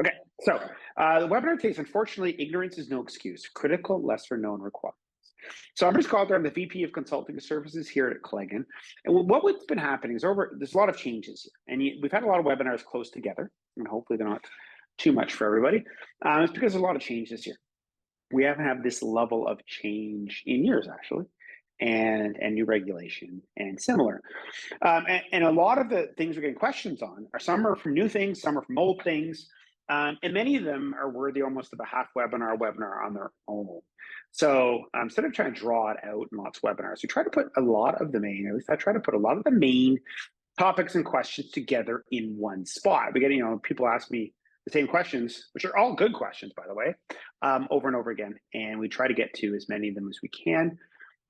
Okay, so the webinar takes, unfortunately, ignorance is no excuse. Critical, lesser known requirements. So I'm Bruce Calder. I'm the VP of Consulting Services here at Claigan. And what's been happening is there's a lot of changes here. And we've had a lot of webinars close together, and hopefully they're not too much for everybody. It's because there's a lot of changes here. We haven't had this level of change in years, actually, and new regulation and similar. And a lot of the things we're getting questions on some are from new things, some are from old things. And many of them are worthy almost of a half webinar on their own. So instead of trying to draw it out in lots of webinars, we try to put a lot of the main, at least I try to put a lot of the main topics and questions together in one spot. We get, people ask me the same questions, which are all good questions, by the way, over and over again. And we try to get to as many of them as we can.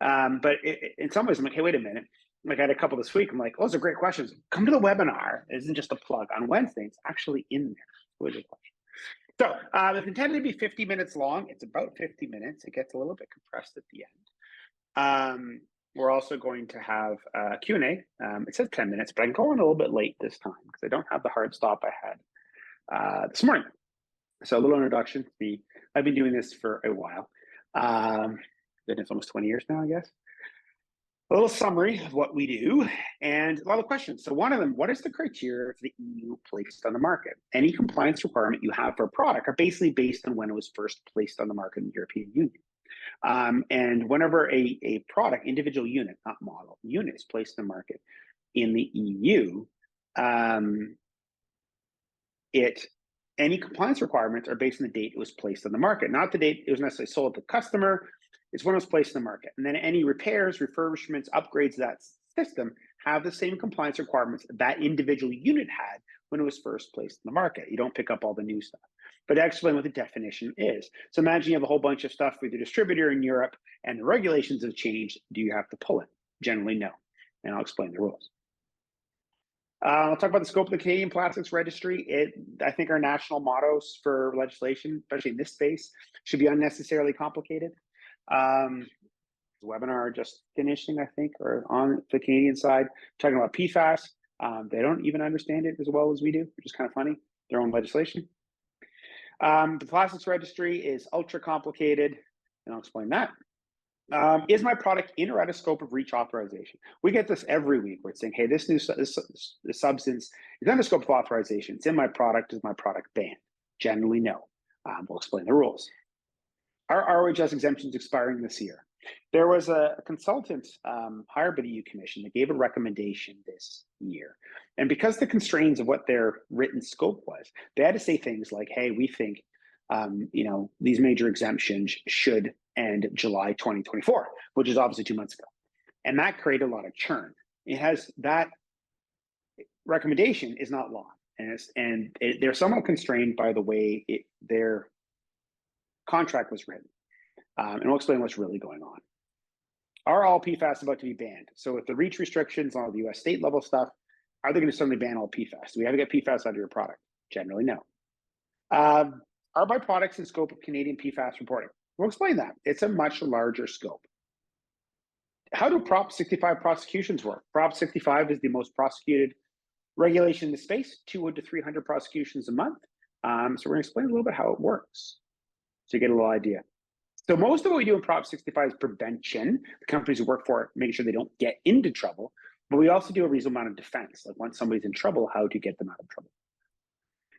But in some ways, I'm like, hey, wait a minute. Like I had a couple this week. I'm like, oh, those are great questions. Come to the webinar. It isn't just a plug on Wednesday. It's actually in there. Really good question. So it's intended to be 50 minutes long. It's about 50 minutes. It gets a little bit compressed at the end. We're also going to have a Q&A. It says 10 minutes, but I'm going a little bit late this time because I don't have the hard stop I had this morning. So a little introduction to me. I've been doing this for a while. Goodness, almost 20 years now, I guess. A little summary of what we do and a lot of questions. So one of them, what is the criteria for the EU placed on the market? Any compliance requirement you have for a product are basically based on when it was first placed on the market in the European Union. And whenever a product, individual unit, not model, unit is placed in the market in the EU, any compliance requirements are based on the date it was placed on the market, not the date it was necessarily sold to the customer. It's when it was placed in the market. And then any repairs, refurbishments, upgrades to that system have the same compliance requirements that individual unit had when it was first placed in the market. You don't pick up all the new stuff. But to explain what the definition is. So imagine you have a whole bunch of stuff with the distributor in Europe and the regulations have changed. Do you have to pull it? Generally, no. And I'll explain the rules. I'll talk about the scope of the Canadian Plastics Registry. I think our national mottos for legislation, especially in this space, should be unnecessarily complicated. The webinar just finishing, I think, or on the Canadian side, talking about PFAS. They don't even understand it as well as we do, which is kind of funny, their own legislation. The Plastics Registry is ultra complicated, and I'll explain that. Is my product in or out of scope of REACH authorization? We get this every week where it's saying, hey, this substance is under scope of authorization. It's in my product. Is my product banned? Generally, no. We'll explain the rules. Are ROHS exemptions expiring this year? There was a consultant hired by the EU Commission that gave a recommendation this year. And because the constraints of what their written scope was, they had to say things like, hey, we think these major exemptions should end July 2024, which is obviously 2 months ago. And that created a lot of churn. That recommendation is not law. And they're somewhat constrained by the way their contract was written. And we'll explain what's really going on. Are all PFAS about to be banned? So with the REACH restrictions on the US state level stuff, are they going to suddenly ban all PFAS? Do we have to get PFAS out of your product? Generally, no. Are my products in scope of Canadian PFAS reporting? We'll explain that. It's a much larger scope. How do Prop 65 prosecutions work? Prop 65 is the most prosecuted regulation in the space, 200 to 300 prosecutions a month. So we're going to explain a little bit how it works so you get a little idea. So most of what we do in Prop 65 is prevention. The companies who work for it, making sure they don't get into trouble. But we also do a reasonable amount of defense. Like once somebody's in trouble, how to get them out of trouble.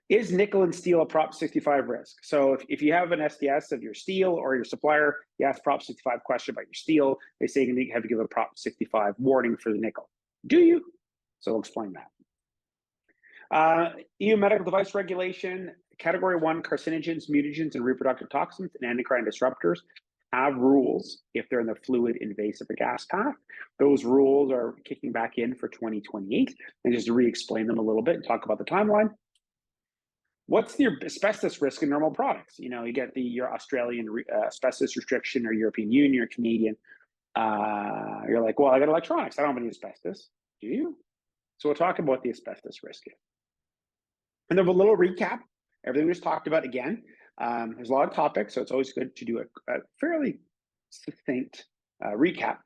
Is nickel and steel a Prop 65 risk? So if you have an SDS of your steel or your supplier, you ask Prop 65 question about your steel, they say you have to give a Prop 65 warning for the nickel. Do you? So we'll explain that. EU medical device regulation, Category 1 carcinogens, mutagens, and reproductive toxins and endocrine disruptors have rules if they're in the fluid, invasive, or gas path. Those rules are kicking back in for 2028. And just to re-explain them a little bit and talk about the timeline. What's the asbestos risk in normal products? You get your Australian asbestos restriction or European Union or Canadian. You're like, well, I got electronics. I don't have any asbestos. Do you? So we'll talk about the asbestos risk here. And then a little recap. Everything we just talked about again. There's a lot of topics, so it's always good to do a fairly succinct recap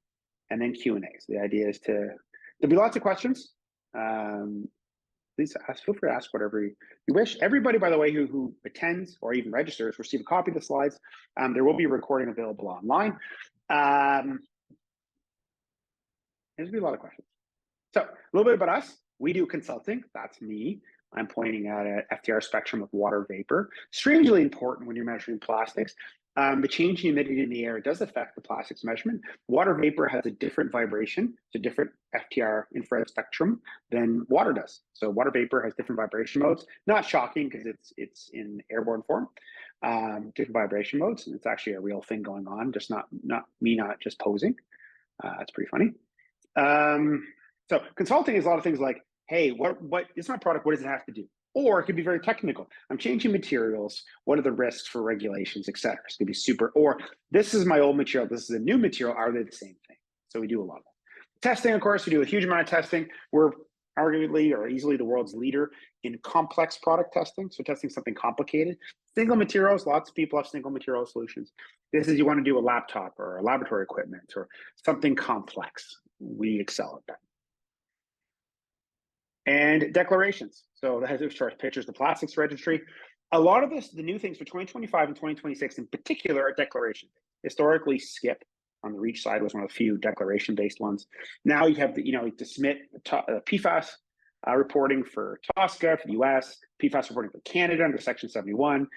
and then Q&A. So the idea is there'll be lots of questions. please feel free to ask whatever you wish. Everybody, by the way, who attends or even registers, receive a copy of the slides. There will be a recording available online. There's gonna be a lot of questions. So a little bit about us. We do consulting. That's me. I'm pointing at a FTR spectrum of water vapor. Strangely important when you're measuring plastics. The change in humidity in the air does affect the plastics measurement. Water vapor has a different vibration, it's a different FTR infrared spectrum than water does. So water vapor has different vibration modes. Not shocking because it's in airborne form. Different vibration modes, and it's actually a real thing going on. Just not just posing. It's pretty funny. So consulting is a lot of things like, hey, what is my product? What does it have to do? Or it could be very technical. I'm changing materials. What are the risks for regulations, et cetera? It's gonna be super, or this is my old material. This is a new material. Are they the same thing? So we do a lot of that. Testing, of course, we do a huge amount of testing. We're arguably or easily the world's leader in complex product testing. So testing something complicated. Single materials, lots of people have single material solutions. This is you want to do a laptop or a laboratory equipment or something complex. We excel at that. And declarations. So that has short pictures, the plastics registry. A lot of this, the new things for 2025 and 2026 in particular are declaration. Historically, SCIP on the REACH side was one of the few declaration-based ones. Now you have to submit PFAS reporting for TSCA for the US, PFAS reporting for Canada under Section 71.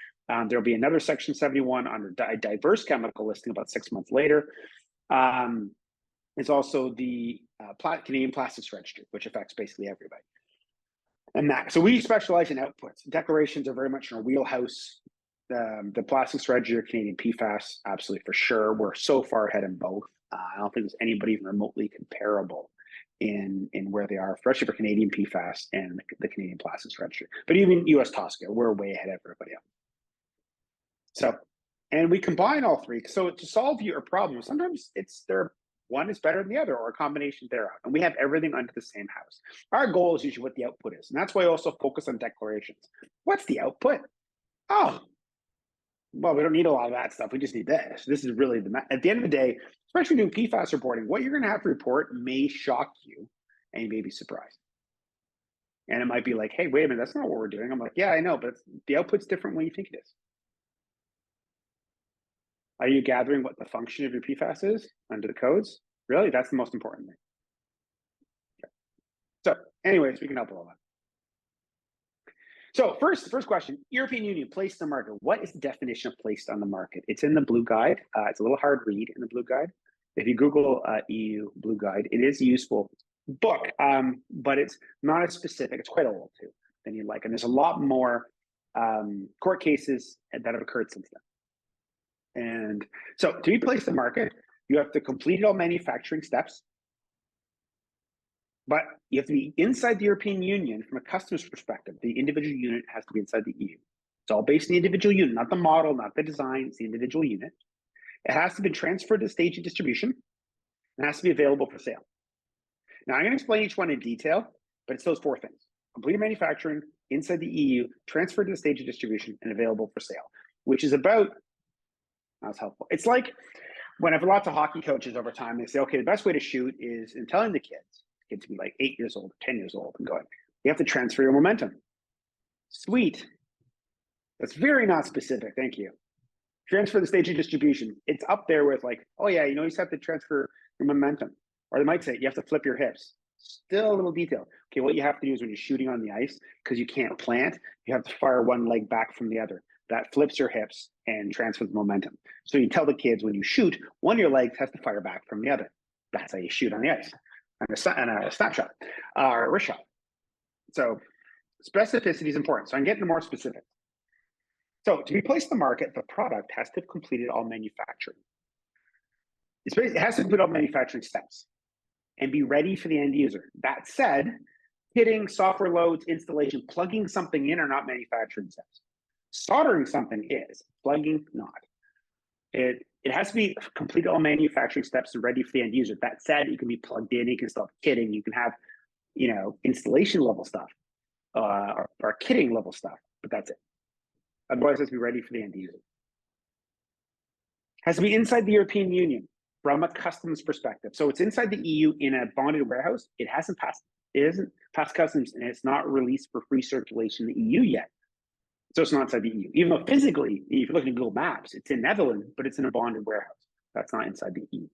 There'll be another Section 71 under diverse chemical listing about 6 months later. It's also the Canadian Plastics Registry, which affects basically everybody. And so we specialize in outputs. Declarations are very much in our wheelhouse. The Plastics Registry, Canadian PFAS, absolutely for sure. We're so far ahead in both. I don't think there's anybody even remotely comparable in where they are, especially for Canadian PFAS and the Canadian Plastics Registry. But even US TSCA, we're way ahead of everybody else. So, and we combine all three. So to solve your problem, sometimes one is better than the other or a combination thereof. And we have everything under the same house. Our goal is usually what the output is. And that's why I also focus on declarations. What's the output? Oh, well, we don't need a lot of that stuff. We just need this. This is really at the end of the day, especially doing PFAS reporting, what you're going to have to report may shock you and you may be surprised. And it might be like, hey, wait a minute, that's not what we're doing. I'm like, yeah, I know, but the output's different when you think it is. Are you gathering what the function of your PFAS is under the codes? Really, that's the most important thing. Okay. So anyways, we can help with all that. So first question, European Union, placed on the market. What is the definition of placed on the market? It's in the Blue Guide. It's a little hard read in the Blue Guide. If you Google EU Blue Guide, it is a useful book, but it's not as specific. It's quite old too than you'd like. And there's a lot more court cases that have occurred since then. And so to be placed in the market, you have to complete all manufacturing steps, but you have to be inside the European Union from a customs perspective. The individual unit has to be inside the EU. It's all based on the individual unit, not the model, not the design, it's the individual unit. It has to be transferred to the stage of distribution and has to be available for sale. Now I'm going to explain each one in detail, but it's those four things. Complete manufacturing, inside the EU, transferred to the stage of distribution, and available for sale, which is about, that's helpful. It's like when I have lots of hockey coaches over time, they say, okay, the best way to shoot is in telling the kids to be like 8 years old, 10 years old, and going, you have to transfer your momentum. Sweet. That's very not specific. Thank you. Transfer the stage of distribution. It's up there with like, oh yeah, you just have to transfer your momentum. Or they might say you have to flip your hips. Still a little detail. Okay, what you have to do is when you're shooting on the ice, because you can't plant, you have to fire one leg back from the other. That flips your hips and transfers the momentum. So you tell the kids when you shoot, one of your legs has to fire back from the other. That's how you shoot on the ice. And a snapshot or a wrist shot. So specificity is important. So I'm getting more specific. So to be placed in the market, the product has to have completed all manufacturing. It has to complete all manufacturing steps and be ready for the end user. That said, kitting, software loads, installation, plugging something in are not manufacturing steps. Soldering something is, plugging not. It has to be completed all manufacturing steps and ready for the end user. That said, you can be plugged in, you can start kitting, you can have, installation level stuff or kitting level stuff, but that's it. Otherwise, it has to be ready for the end user. Has to be inside the European Union from a customs perspective. So it's inside the EU in a bonded warehouse. It hasn't passed It isn't past customs, and it's not released for free circulation in the EU yet. So it's not inside the EU, even though physically, if you look at Google Maps, it's in Netherlands, but it's in a bonded warehouse. That's not inside the EU.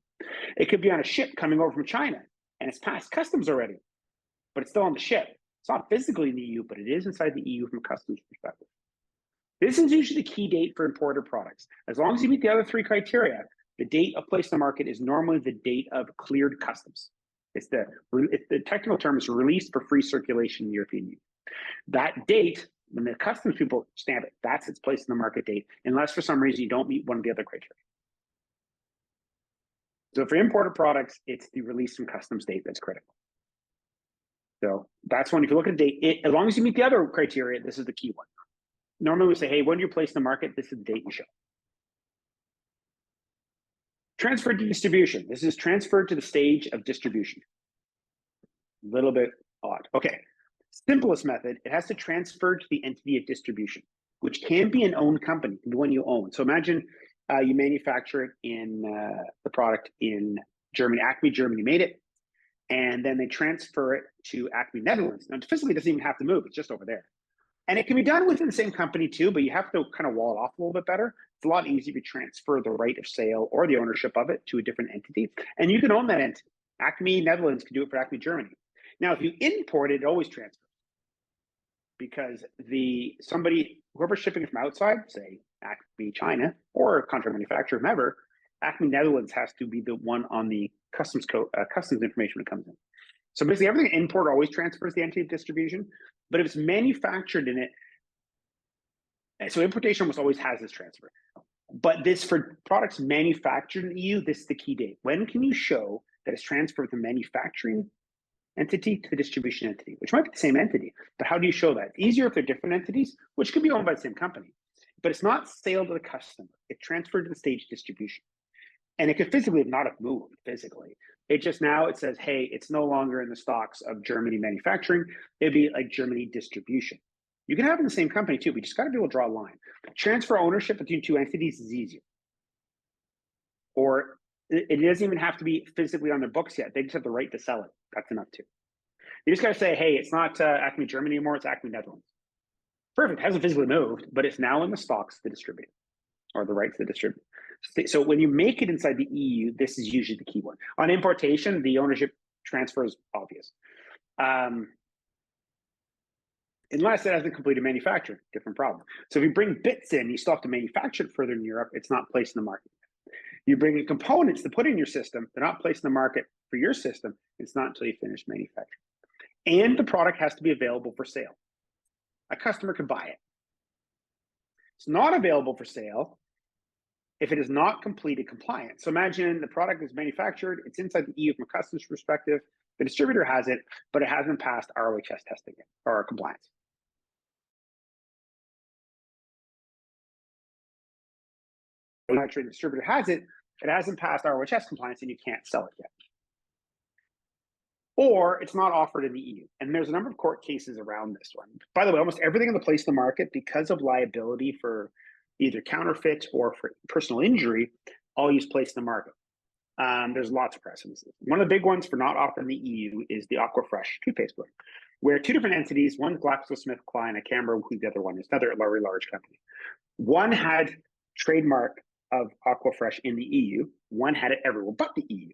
It could be on a ship coming over from China, and it's past customs already, but it's still on the ship. It's not physically in the EU, but it is inside the EU from a customs perspective. This is usually the key date for imported products. As long as you meet the other three criteria, the date of place in the market is normally the date of cleared customs. The technical term is released for free circulation in the European Union. That date, when the customs people stamp it, that's its place in the market date, unless for some reason you don't meet one of the other criteria. So for imported products, it's the release from customs date that's critical. So that's one. If you look at the date, as long as you meet the other criteria, this is the key one. Normally we say, hey, when do you place in the market? This is the date you show. Transfer to distribution. This is transferred to the stage of distribution. A little bit odd. Okay. Simplest method, it has to transfer to the entity of distribution, which can be an owned company, the one you own. So imagine you manufacture it in the product in Germany. Acme Germany made it, and then they transfer it to Acme Netherlands. Now, physically, it doesn't even have to move. It's just over there. And it can be done within the same company too, but you have to kind of wall it off a little bit better. It's a lot easier to transfer the right of sale or the ownership of it to a different entity. And you can own that entity. Acme Netherlands can do it for Acme Germany. Now, if you import it, it always transfers. Because whoever's shipping it from outside, say Acme China or contract manufacturer, whomever, Acme Netherlands has to be the one on the customs information when it comes in. So basically everything import always transfers the entity of distribution, but if it's manufactured in it, so importation almost always has this transfer. But this for products manufactured in the EU, this is the key date. When can you show that it's transferred from the manufacturing entity to the distribution entity, which might be the same entity, but how do you show that? It's easier if they're different entities, which could be owned by the same company, but it's not sale to the customer. It's transferred to the stage distribution. And it could physically not have moved physically. It just now it says, hey, it's no longer in the stocks of Germany manufacturing. It'd be like Germany distribution. You can have it in the same company too, but you just got to be able to draw a line. Transfer ownership between two entities is easier. Or it doesn't even have to be physically on their books yet. They just have the right to sell it. That's enough too. You just got to say, hey, it's not Acme Germany anymore. It's Acme Netherlands. Perfect. It hasn't physically moved, but it's now in the stocks of the distributor or the rights to the distributor. So when you make it inside the EU, this is usually the key one. On importation, the ownership transfer is obvious. Unless it hasn't completed manufacturing, different problem. So if you bring bits in, you still have to manufacture it further in Europe. It's not placed in the market. You bring in components to put in your system. They're not placed in the market for your system. It's not until you finish manufacturing. And the product has to be available for sale. A customer can buy it. It's not available for sale if it is not completed compliant. So imagine the product is manufactured, it's inside the EU from a customs perspective, the distributor has it, but it hasn't passed ROHS testing yet, or compliance. The distributor has it, it hasn't passed ROHS compliance, and you can't sell it yet. Or it's not offered in the EU. And there's a number of court cases around this one. By the way, almost everything in the place in the market, because of liability for either counterfeit or for personal injury, all use place in the market. There's lots of precedents. One of the big ones for not offered in the EU is the Aquafresh toothpaste brand, where two different entities, one GlaxoSmithKline, I can't remember who the other one is, another very large company. One had trademark of Aquafresh in the EU, one had it everywhere but the EU.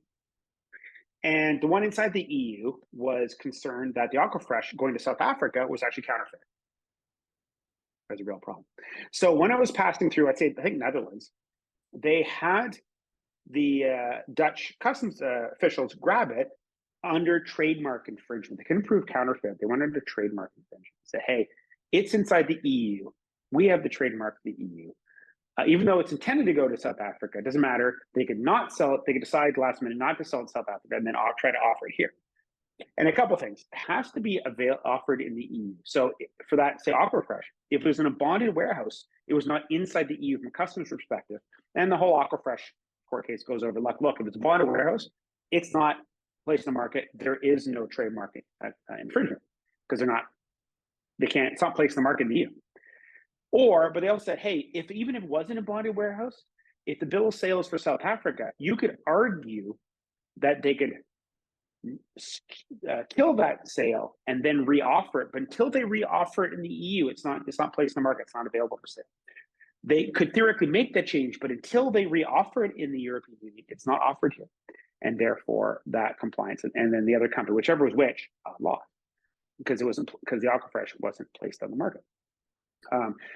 And the one inside the EU was concerned that the Aquafresh going to South Africa was actually counterfeit. That's a real problem. So when I was passing through, I think Netherlands, they had the Dutch customs officials grab it under trademark infringement. They couldn't prove counterfeit. They went under trademark infringement. Say, hey, it's inside the EU. We have the trademark of the EU. Even though it's intended to go to South Africa, it doesn't matter. They could not sell it. They could decide last minute not to sell it in South Africa and then try to offer it here. And a couple of things. It has to be offered in the EU. So for that, say Aquafresh, if it was in a bonded warehouse, it was not inside the EU from a customs perspective, and the whole Aquafresh court case goes over. Look, if it's a bonded warehouse, it's not placed in the market. There is no trademark infringement because it's not placed in the market in the EU. But they also said, hey, even if it wasn't a bonded warehouse, if the bill of sale is for South Africa, you could argue that they could kill that sale and then reoffer it. But until they reoffer it in the EU, it's not placed in the market. It's not available for sale. They could theoretically make that change, but until they reoffer it in the European Union, it's not offered here, and therefore that compliance and then the other company, whichever was which, lost because the Aquafresh wasn't placed on the market.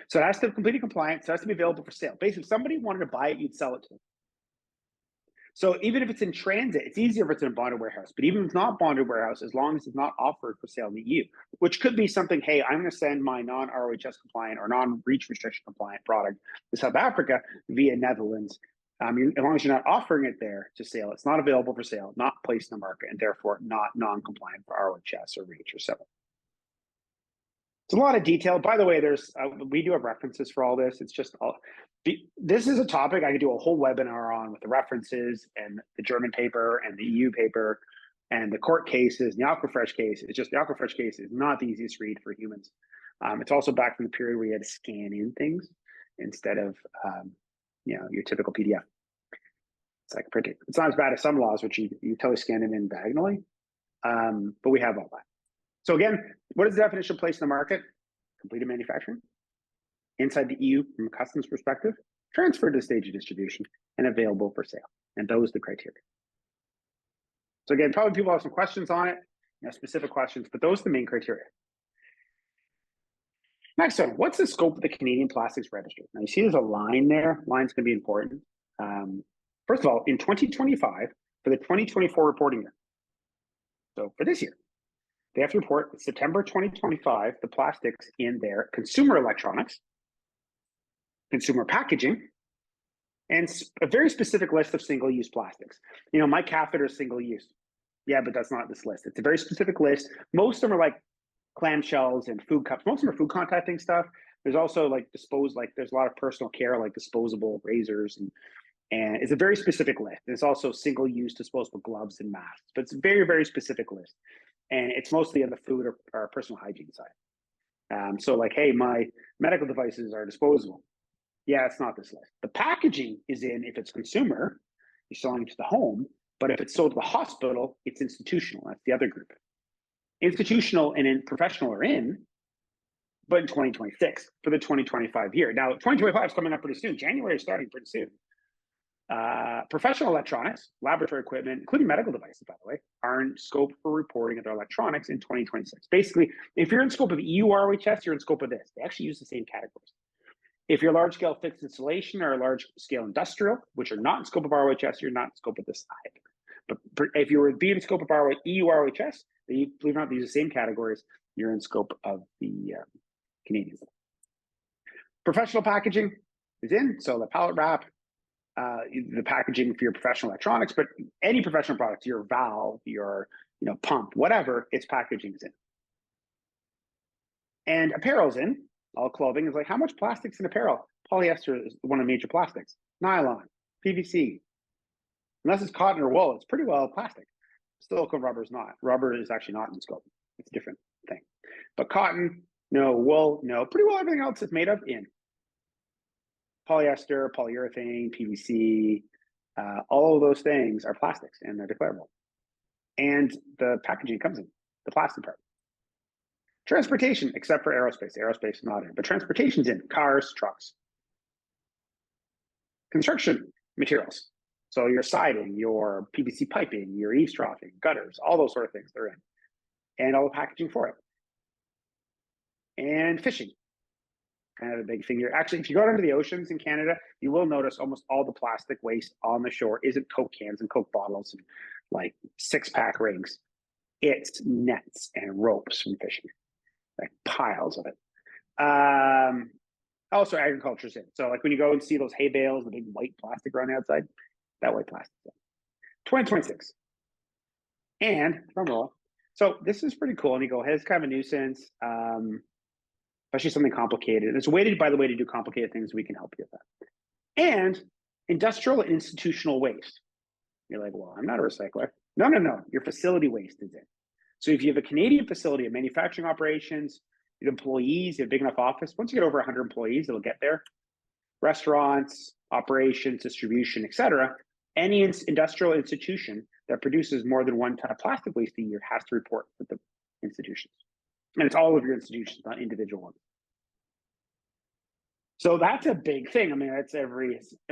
So it has to have completed compliance. It has to be available for sale. Basically, if somebody wanted to buy it, you'd sell it to them. So even if it's in transit, it's easier if it's in a bonded warehouse. But even if it's not bonded warehouse, as long as it's not offered for sale in the EU, which could be something, hey, I'm going to send my non-ROHS compliant or non-REACH restriction compliant product to South Africa via Netherlands. As long as you're not offering it there to sale, it's not available for sale, not placed in the market, and therefore not non-compliant for ROHS or REACH or so. It's a lot of detail. By the way, we do have references for all this. It's just this is a topic I could do a whole webinar on with the references and the German paper and the EU paper and the court cases and the Aquafresh case. It's just the Aquafresh case is not the easiest read for humans. It's also back from the period where you had to scan in things instead of your typical PDF. It's like printing. It's not as bad as some laws, which you totally scan it in diagonally, but we have all that. So again, what is the definition of place in the market? Completed manufacturing, inside the EU from a customs perspective, transferred to the stage of distribution, and available for sale. And those are the criteria. So again, probably people have some questions on it, specific questions, but those are the main criteria. Next one, what's the scope of the Canadian Plastics Registry? Now you see there's a line there. Line's going to be important. First of all, in 2025, for the 2024 reporting year, so for this year, they have to report September 2025, the plastics in their consumer electronics, consumer packaging, and a very specific list of single-use plastics. My catheter is single-use. Yeah, but that's not this list. It's a very specific list. Most of them are like clamshells and food cups. Most of them are food contacting stuff. There's also there's a lot of personal care, like disposable razors, and it's a very specific list. There's also single-use disposable gloves and masks, but it's a very, very specific list. And it's mostly on the food or personal hygiene side. So like, hey, my medical devices are disposable. Yeah, it's not this list. The packaging is in if it's consumer, you're selling it to the home, but if it's sold to the hospital, it's institutional. That's the other group. Institutional and in professional are in, but in 2026 for the 2025 year. Now, 2025 is coming up pretty soon. January is starting pretty soon. Professional electronics, laboratory equipment, including medical devices, by the way, are in scope for reporting of their electronics in 2026. Basically, if you're in scope of EU ROHS, you're in scope of this. They actually use the same categories. If you're large-scale fixed installation or large-scale industrial, which are not in scope of ROHS, you're not in scope of this either. But if you were being in scope of EU ROHS, believe it or not, these are the same categories. You're in scope of the Canadians. Professional packaging is in, so the pallet wrap, the packaging for your professional electronics, but any professional product, your valve, your pump, whatever, its packaging is in. And apparel's in. All clothing is like, how much plastic's in apparel? Polyester is one of the major plastics. Nylon, PVC. Unless it's cotton or wool, it's pretty well plastic. Silicone rubber is not. Rubber is actually not in scope. It's a different thing. But cotton, no. Wool, no. Pretty well everything else it's made of, in. Polyester, polyurethane, PVC, all of those things are plastics and they're declarable. And the packaging comes in, the plastic part. Transportation, except for aerospace. Aerospace is not in, but transportation's in. Cars, trucks. Construction materials. So your siding, your PVC piping, your eavesdropping, gutters, all those sort of things, they're in. And all the packaging for it. And fishing. Kind of a big thing here. Actually, if you go down to the oceans in Canada, you will notice almost all the plastic waste on the shore isn't Coke cans and Coke bottles and like 6-pack rings. It's nets and ropes from fishing, like piles of it. Also, agriculture's in. So like when you go and see those hay bales, the big white plastic around the outside, that white plastic. 2026. And drum roll. So this is pretty cool. And you go, hey, it's kind of a nuisance. Especially something complicated. There's a way to, by the way, to do complicated things. We can help you with that. And industrial and institutional waste. You're like, well, I'm not a recycler. No. Your facility waste is in. So if you have a Canadian facility of manufacturing operations, you have employees, you have a big enough office. Once you get over 100 employees, it'll get there. Restaurants, operations, distribution, etc. Any industrial institution that produces more than 1 ton of plastic waste a year has to report with the institutions. And it's all of your institutions, not individual ones. So that's a big thing. I mean, that's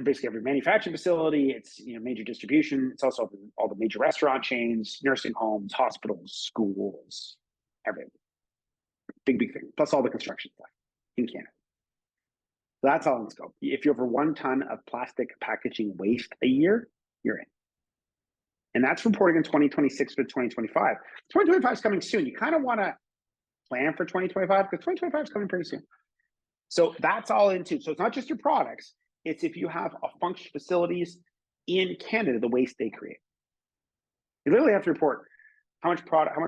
basically every manufacturing facility. It's major distribution. It's also all the major restaurant chains, nursing homes, hospitals, schools, everything. Big thing. Plus all the construction stuff in Canada. So that's all in scope. If you're over 1 ton of plastic packaging waste a year, you're in. And that's reporting in 2026 to 2025. 2025 is coming soon. You kind of want to plan for 2025 because 2025 is coming pretty soon. So that's all into. So it's not just your products. It's if you have a function facilities in Canada, the waste they create. You literally have to report how much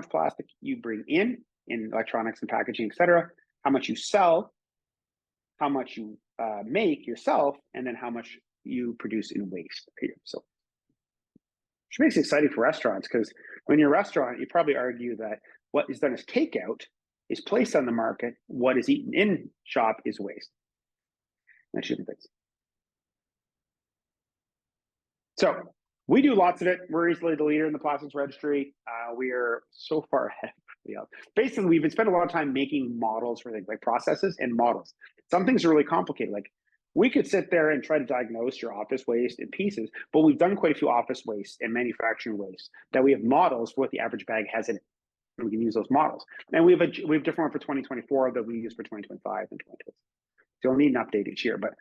plastic you bring in electronics and packaging, et cetera, how much you sell, how much you make yourself, and then how much you produce in waste. So, which makes it exciting for restaurants because when you're a restaurant, you probably argue that what is done as takeout is placed on the market. What is eaten in shop is waste. That shouldn't be. So we do lots of it. We're easily the leader in the plastics registry. We are so far ahead. Basically, we've been spending a lot of time making models for things like processes and models. Some things are really complicated. Like we could sit there and try to diagnose your office waste in pieces, but we've done quite a few office waste and manufacturing waste that we have models for what the average bag has in it. And we can use those models. And we have different one for 2024 that we use for 2025 and 2026. So you'll need an update each year, but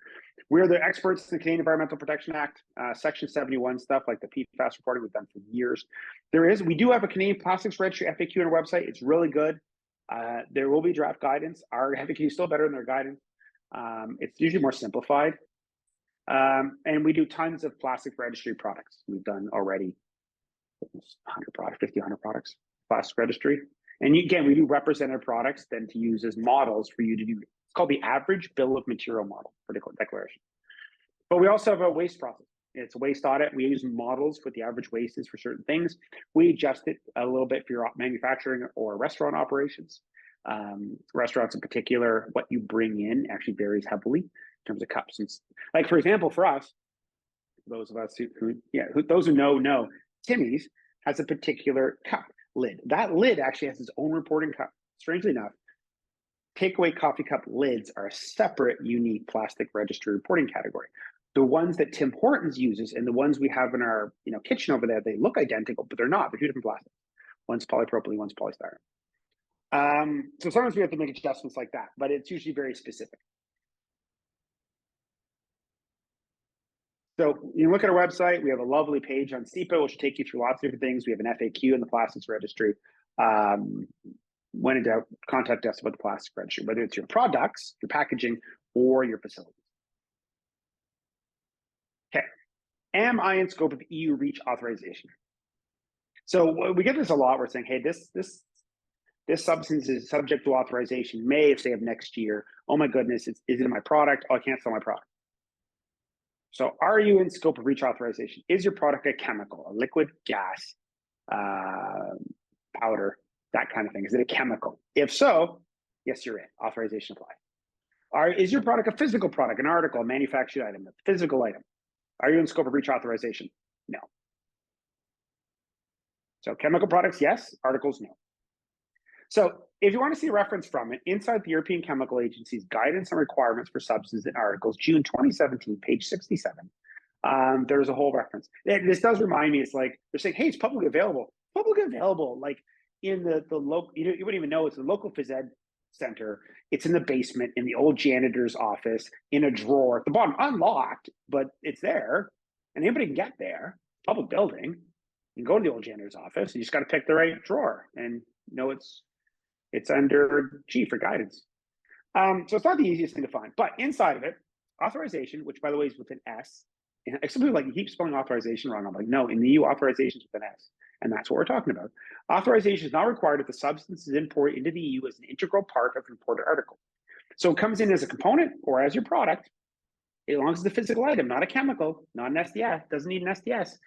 we're the experts in the Canadian Environmental Protection Act, Section 71 stuff like the PFAS reporting we've done for years. We do have a Canadian Plastics Registry FAQ on our website. It's really good. There will be draft guidance. Our FAQ is still better than their guidance. It's usually more simplified. And we do tons of plastic registry products. We've done already 100 products, 50, 100 products, plastic registry. And again, we do representative products then to use as models for you to do. It's called the average bill of material model for declaration. But we also have a waste process. It's a waste audit. We use models for the average waste is for certain things. We adjust it a little bit for your manufacturing or restaurant operations. Restaurants in particular, what you bring in actually varies heavily in terms of cups. And like, for example, for us, those of us those who know, Timmy's has a particular cup lid. That lid actually has its own reporting cup. Strangely enough, takeaway coffee cup lids are a separate, unique plastic registry reporting category. The ones that Tim Hortons uses and the ones we have in our kitchen over there, they look identical, but they're not. They're 2 different plastics. One's polypropylene, one's polystyrene. So sometimes we have to make adjustments like that, but it's usually very specific. So you look at our website, we have a lovely page on SEPA, which will take you through lots of different things. We have an FAQ in the plastics registry. When in doubt, contact us about the plastic registry, whether it's your products, your packaging, or your facilities. Okay, am I in scope of EU REACH authorization? So we get this a lot. We're saying, hey, this substance is subject to authorization May, say of next year. Oh my goodness, is it in my product? Oh, I can't sell my product. So are you in scope of REACH authorization? Is your product a chemical, a liquid, gas, powder, that kind of thing? Is it a chemical? If so, yes, you're in. Authorization apply. Is your product a physical product, an article, a manufactured item, a physical item? Are you in scope of REACH authorization? No. So chemical products, yes. Articles, no. So if you want to see a reference from it, inside the European Chemical Agency's Guidance and Requirements for Substances and Articles, June 2017, page 67, there's a whole reference. This does remind me, it's like, they're saying, hey, it's publicly available. Publicly available, like in the local, you wouldn't even know it's the local phys ed center. It's in the basement, in the old janitor's office, in a drawer at the bottom, unlocked, but it's there, and anybody can get there. Public building. You can go to the old janitor's office, you just got to pick the right drawer, and it's under G for guidance. So it's not the easiest thing to find, but inside of it, authorization, which by the way is with an S. And some people like, you keep spelling authorization wrong. I'm like, no, in the EU, authorization is with an S. And that's what we're talking about. Authorization is not required if the substance is imported into the EU as an integral part of an imported article. So it comes in as a component or as your product, as long as it's a physical item, not a chemical, not an SDS, doesn't need an SDS,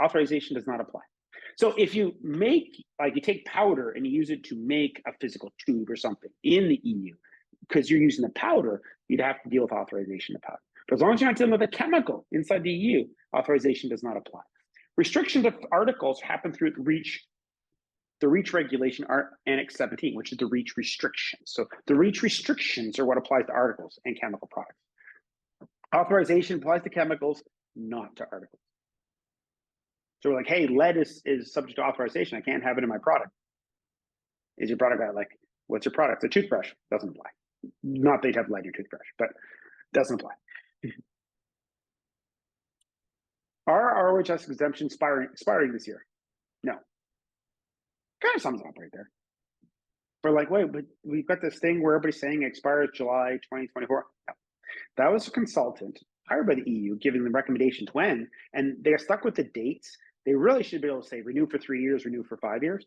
authorization does not apply. So if you you take powder and you use it to make a physical tube or something in the EU, because you're using the powder, you'd have to deal with authorization of powder. But as long as you're not dealing with a chemical inside the EU, authorization does not apply. Restrictions of articles happen through the REACH regulation are Annex 17, which is the REACH restrictions. So the REACH restrictions are what applies to articles and chemical products. Authorization applies to chemicals, not to articles. So we're like, hey, lead is subject to authorization. I can't have it in my product. Is your product like, what's your product? It's a toothbrush. Doesn't apply. Not that you'd have lead in your toothbrush, but doesn't apply. Are ROHS exemptions expiring this year? No. Kind of sums up right there. We're like, wait, but we've got this thing where everybody's saying it expires July 2024. No. That was a consultant hired by the EU giving them recommendations when, and they are stuck with the dates. They really should be able to say renew for 3 years, renew for 5 years.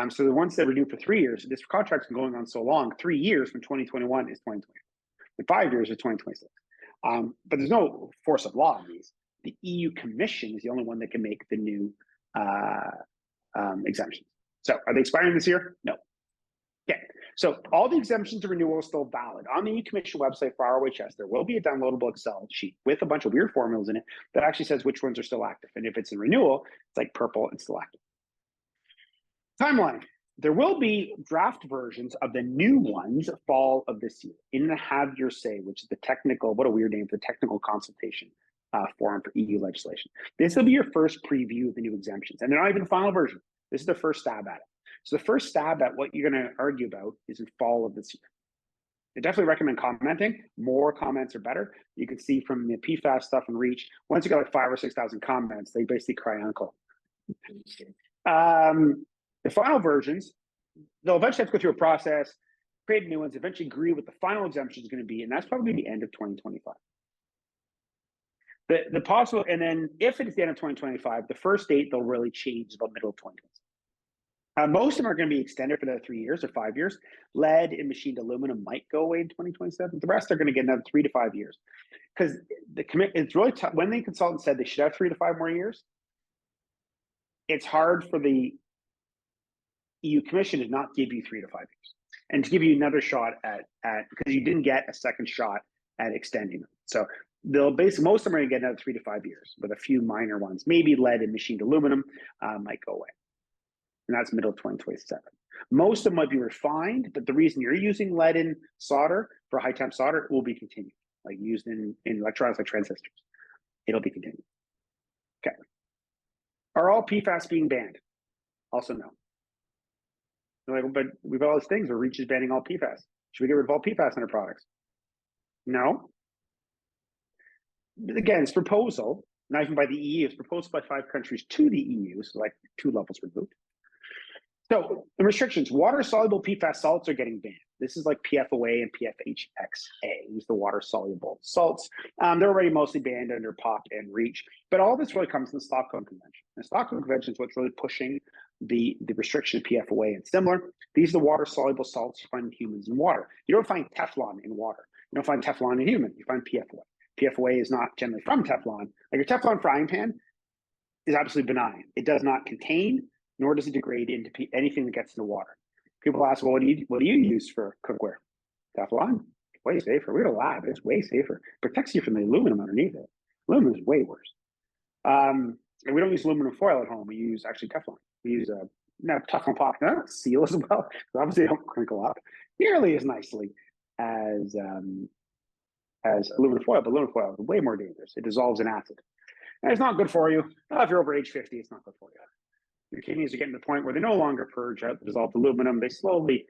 So the ones that renew for 3 years, this contract's been going on so long, 3 years from 2021 is 2020. And 5 years is 2026. But there's no force of law in these. The EU Commission is the only one that can make the new exemptions. So are they expiring this year? No. Okay, so all the exemptions to renewal are still valid. On the EU Commission website for ROHS, there will be a downloadable Excel sheet with a bunch of weird formulas in it that actually says which ones are still active. And if it's in renewal, it's like purple and still active. Timeline. There will be draft versions of the new ones fall of this year in the Have Your Say, which is the technical, what a weird name, for the technical consultation forum for EU legislation. This will be your first preview of the new exemptions. And they're not even the final version. This is the first stab at it. So the first stab at what you're going to argue about is in fall of this year. I definitely recommend commenting. More comments are better. You can see from the PFAS stuff and REACH, once you got like 5,000 or 6,000 comments, they basically cry uncle. The final versions, they'll eventually have to go through a process, create new ones, eventually agree what the final exemption is going to be, and that's probably the end of 2025. The possible, and then if it's the end of 2025, the first date they'll really change is about middle of 2026. Most of them are going to be extended for the 3 years or 5 years. Lead and machined aluminum might go away in 2027. The rest are going to get another 3 to 5 years, because it's really tough. When the consultant said they should have 3 to 5 more years, it's hard for the EU Commission to not give you 3 to 5 years and to give you another shot at because you didn't get a second shot at extending them. So they'll basically, most of them are going to get another 3 to 5 years with a few minor ones. Maybe lead and machined aluminum might go away. And that's middle of 2027. Most of them might be refined, but the reason you're using lead in solder for high temp solder will be continued, like used in electronics like transistors. It'll be continued. Okay. Are all PFAS being banned? Also no. Like, but we've got all these things where REACH is banning all PFAS. Should we get rid of all PFAS in our products? No. Again, it's proposal, not even by the EU. It's proposed by 5 countries to the EU, so like 2 levels removed. So the restrictions, water-soluble PFAS salts are getting banned. This is like PFOA and PFHXA, these are the water-soluble salts. They're already mostly banned under POP and REACH, but all this really comes from the Stockholm Convention. The Stockholm Convention is what's really pushing the restriction of PFOA and similar. These are the water-soluble salts you find in humans and water. You don't find Teflon in water. You don't find Teflon in humans. You find PFOA. PFOA is not generally from Teflon. Like your Teflon frying pan is absolutely benign. It does not contain, nor does it degrade into anything that gets into water. People ask, well, what do you use for cookware? Teflon? Way safer. We're in a lab. It's way safer. Protects you from the aluminum underneath it. Aluminum is way worse. And we don't use aluminum foil at home. We use actually Teflon. We use Teflon pop. No, seal as well. Obviously, they don't crinkle up nearly as nicely as aluminum foil, but aluminum foil is way more dangerous. It dissolves in acid. And it's not good for you. If you're over age 50, it's not good for you. Your kidneys are getting to the point where they no longer purge out the dissolved aluminum. They slowly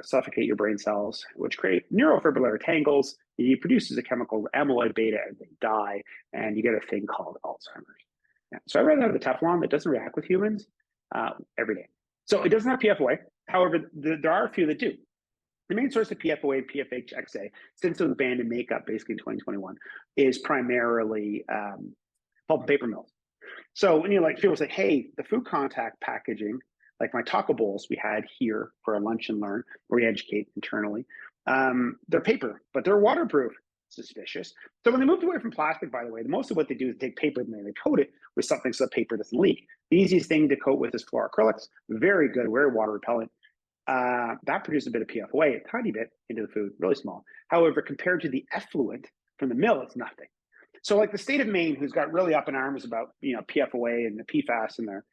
suffocate your brain cells, which create neurofibrillary tangles. It produces a chemical amyloid beta, and they die, and you get a thing called Alzheimer's. Yeah. So I rather have the Teflon that doesn't react with humans every day. So it doesn't have PFOA. However, there are a few that do. The main source of PFOA and PFHXA, since it was banned in makeup basically in 2021, is primarily pulp and paper mills. So when you like people say, hey, the food contact packaging, like my taco bowls we had here for a lunch and learn, where we educate internally, they're paper, but they're waterproof. Suspicious. So when they moved away from plastic, by the way, most of what they do is take paper and they coat it with something so the paper doesn't leak. The easiest thing to coat with is fluoroacrylics. Very good, very water repellent. That produces a bit of PFOA, a tiny bit into the food, really small. However, compared to the effluent from the mill, it's nothing. So like the state of Maine, who's got really up in arms about, PFOA and the PFAS in there,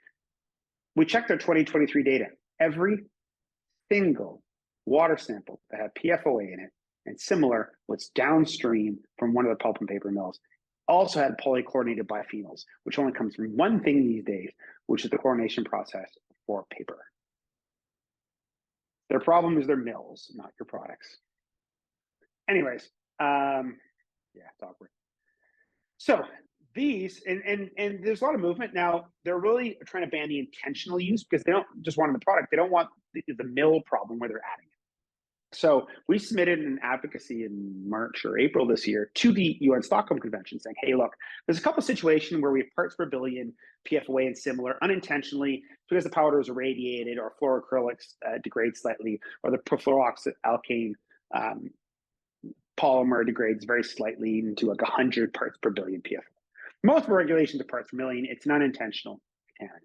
we checked their 2023 data. Every single water sample that had PFOA in it and similar was downstream from one of the pulp and paper mills also had polychlorinated biphenyls, which only comes from one thing these days, which is the chlorination process for paper. Their problem is their mills, not your products. Anyways, yeah, it's awkward. So these, and there's a lot of movement now. They're really trying to ban the intentional use because they don't just want the product. They don't want the mill problem where they're adding it. So we submitted an advocacy in March or April this year to the UN Stockholm Convention saying, hey, look, there's a couple of situations where we have parts per billion PFOA and similar unintentionally because the powder is irradiated or fluoroacrylics degrade slightly or the perfluoroalkane polymer degrades very slightly into like 100 parts per billion PFOA. Most of the regulations are parts per million. It's an unintentional contaminant.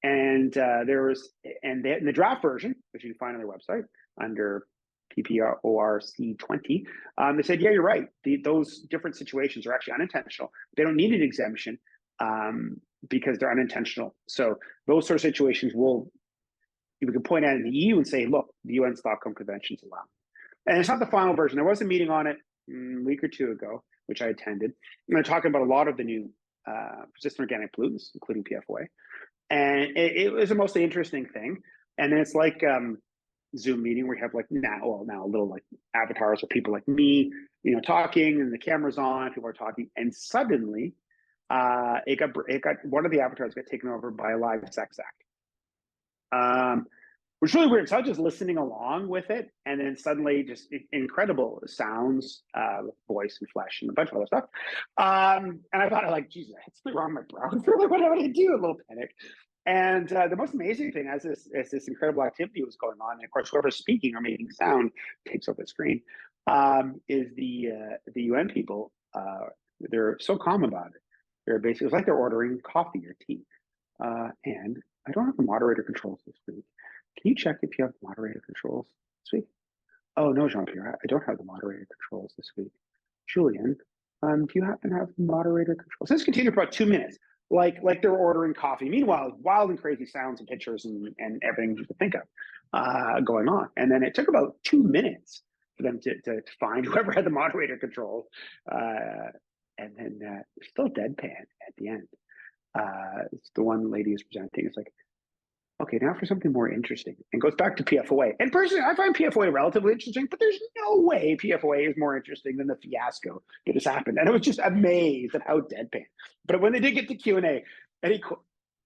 And there was, and in the draft version, which you can find on their website under PPORC 20, they said, yeah, you're right. Those different situations are actually unintentional. They don't need an exemption because they're unintentional. So those sort of situations we can point out in the EU and say, look, the UN Stockholm Convention's allowed. And it's not the final version. There was a meeting on it a week or two ago, which I attended. And they're talking about a lot of the new persistent organic pollutants, including PFOA. And it was a mostly interesting thing. And then it's like Zoom meeting where you have like now little like avatars of people like me, talking, and the camera's on, people are talking, and suddenly it got one of the avatars got taken over by a live sex act. Which is really weird. So I was just listening along with it, and then suddenly just incredible sounds, voice and flesh and a bunch of other stuff. And I thought, like, Jesus, it's something wrong with my browser. Like, what do I do? A little panic. And the most amazing thing as this incredible activity was going on, and of course, whoever's speaking or making sound takes over the screen, is the UN people. They're so calm about it. They're basically, it's like they're ordering coffee or tea. And I don't have the moderator controls this week. Can you check if you have moderator controls this week? Oh, no, Jean-Pierre, I don't have the moderator controls this week. Julian, do you happen to have the moderator controls? This continued for about 2 minutes, like they're ordering coffee. Meanwhile, wild and crazy sounds and pictures and everything you could think of going on. And then it took about 2 minutes for them to find whoever had the moderator control. And then still deadpan at the end. It's the one lady who's presenting. It's like, okay, now for something more interesting, and goes back to PFOA. And personally, I find PFOA relatively interesting, but there's no way PFOA is more interesting than the fiasco that has happened. And I was just amazed at how deadpan. But when they did get to Q&A, any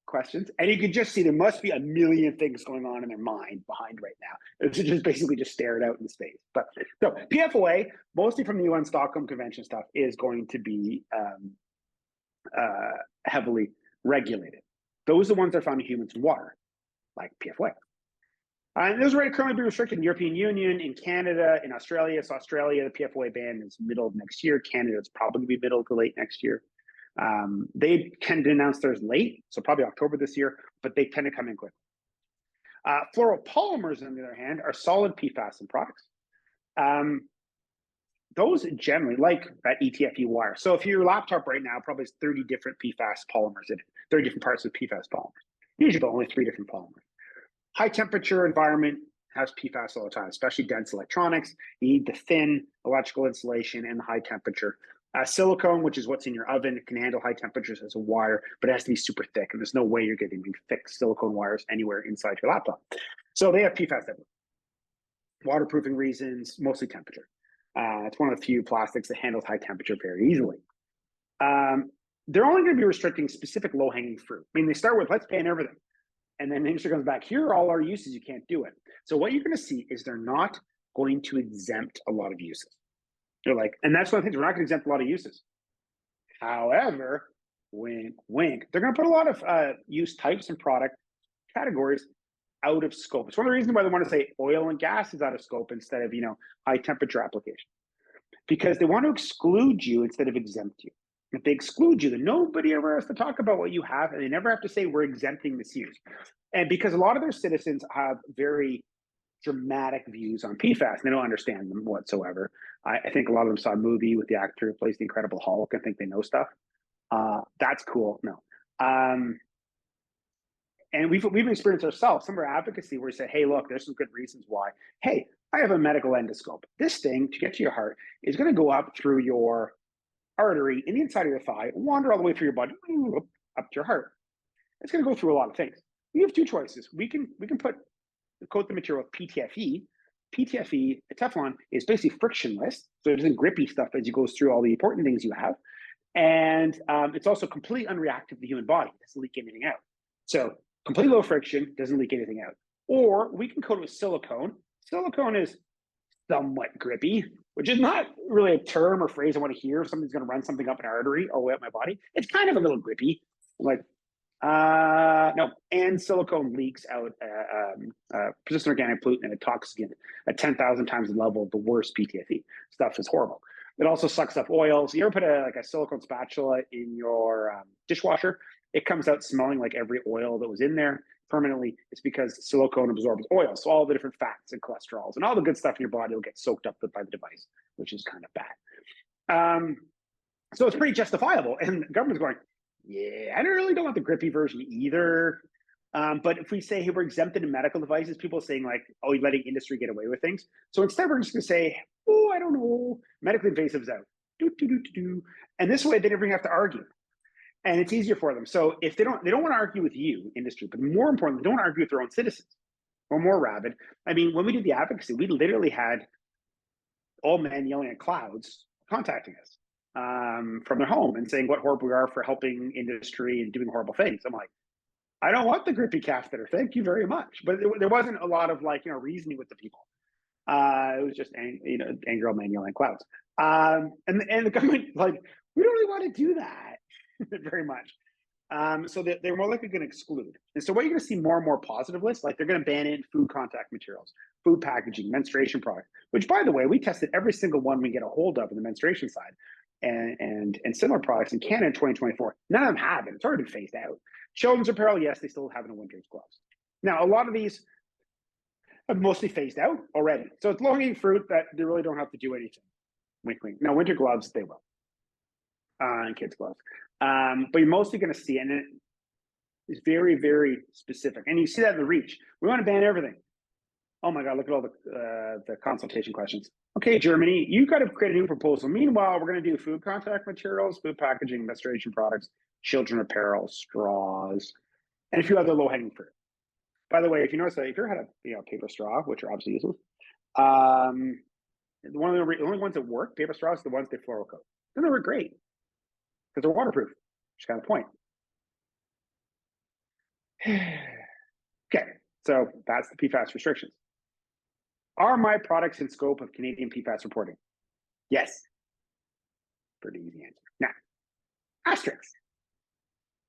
questions? And you could just see there must be a million things going on in their mind behind right now. It's just basically just stare it out in space. But so PFOA, mostly from the UN Stockholm Convention stuff, is going to be heavily regulated. Those are the ones that are found in humans and water, like PFOA. And those are currently be restricted in the European Union, in Canada, in Australia. So Australia, the PFOA ban is middle of next year. Canada, it's probably going to be middle to late next year. They tend to announce theirs late, so probably October this year, but they tend to come in quickly. Fluoropolymers, on the other hand, are solid PFAS in products. Those generally, like that ETFE wire. So if your laptop right now probably has 30 different PFAS polymers in it, 30 different parts of PFAS polymers. Usually only 3 different polymers. High temperature environment has PFAS all the time, especially dense electronics. You need the thin electrical insulation and the high temperature. Silicone, which is what's in your oven, can handle high temperatures as a wire, but it has to be super thick, and there's no way you're getting thick silicone wires anywhere inside your laptop. So they have PFAS everywhere. Waterproofing reasons, mostly temperature. It's one of the few plastics that handles high temperature very easily. They're only going to be restricting specific low-hanging fruit. I mean, they start with, let's ban everything. And then the industry comes back, here are all our uses, you can't do it. So what you're going to see is they're not going to exempt a lot of uses. They're like, and that's one of the things, we're not going to exempt a lot of uses. However, wink, wink, they're going to put a lot of use types and product categories out of scope. It's one of the reasons why they want to say oil and gas is out of scope instead of, high temperature application. Because they want to exclude you instead of exempt you. If they exclude you, then nobody ever has to talk about what you have, and they never have to say we're exempting this use. And because a lot of their citizens have very dramatic views on PFAS. They don't understand them whatsoever. I think a lot of them saw a movie with the actor who plays the Incredible Hulk and think they know stuff. That's cool. No. And we've experienced ourselves some of our advocacy where we say, hey, look, there's some good reasons why. Hey, I have a medical endoscope. This thing to get to your heart is going to go up through your artery in the inside of your thigh, wander all the way through your body, up to your heart. It's going to go through a lot of things. We have two choices. We can coat the material with PTFE. PTFE, Teflon, is basically frictionless, so it isn't grippy stuff as it goes through all the important things you have. And it's also completely unreactive to the human body. It doesn't leak anything out. So completely low friction, doesn't leak anything out. Or we can coat it with silicone. Silicone is somewhat grippy, which is not really a term or phrase I want to hear if somebody's going to run something up an artery all the way up my body. It's kind of a little grippy. Like, no, and silicone leaks out persistent organic pollutant and a toxin at 10,000 times the level of the worst PTFE. Stuff is horrible. It also sucks up oils. You ever put a silicone spatula in your dishwasher? It comes out smelling like every oil that was in there permanently. It's because silicone absorbs oil. So all the different fats and cholesterols and all the good stuff in your body will get soaked up by the device, which is kind of bad. So it's pretty justifiable. And the government's going, yeah, I really don't want the grippy version either. But if we say, hey, we're exempted in medical devices, people are saying like, oh, you're letting industry get away with things. So instead, we're just going to say, oh, I don't know, medically invasives out. And this way, they never have to argue. And it's easier for them. So if they don't want to argue with you, industry, but more importantly, they don't argue with their own citizens or more rabid. I mean, when we did the advocacy, we literally had old men yelling at clouds contacting us from their home and saying what horrible we are for helping industry and doing horrible things. I'm like, I don't want the grippy catheter. Thank you very much. But there wasn't a lot of reasoning with the people. It was just angry old man yelling at clouds. And the government we don't really want to do that very much. So they're more likely going to exclude. And so what you're going to see more and more positive lists, like they're going to ban in food contact materials, food packaging, menstruation products, which by the way, we tested every single one we get a hold of in the menstruation side and similar products in Canada in 2024. None of them have it. It's already been phased out. Children's apparel, yes, they still have it in winter's gloves. Now, a lot of these have mostly phased out already. So it's low-hanging fruit that they really don't have to do anything. Wink, wink. Now, winter gloves, they will. And kids' gloves. But you're mostly going to see, and it's very, very specific. And you see that in the reach. We want to ban everything. Oh my God, look at all the consultation questions. Okay, Germany, you got to create a new proposal. Meanwhile, we're going to do food contact materials, food packaging, menstruation products, children apparel, straws, and a few other low-hanging fruit. By the way, if you notice that if you ever had a paper straw, which are obviously useless, one of the only ones that work, paper straws, are the ones they fluorocoat. Then they work great because they're waterproof, which is kind of the point. Okay, so that's the PFAS restrictions. Are my products in scope of Canadian PFAS reporting? Yes. Pretty easy answer. Now, asterisks.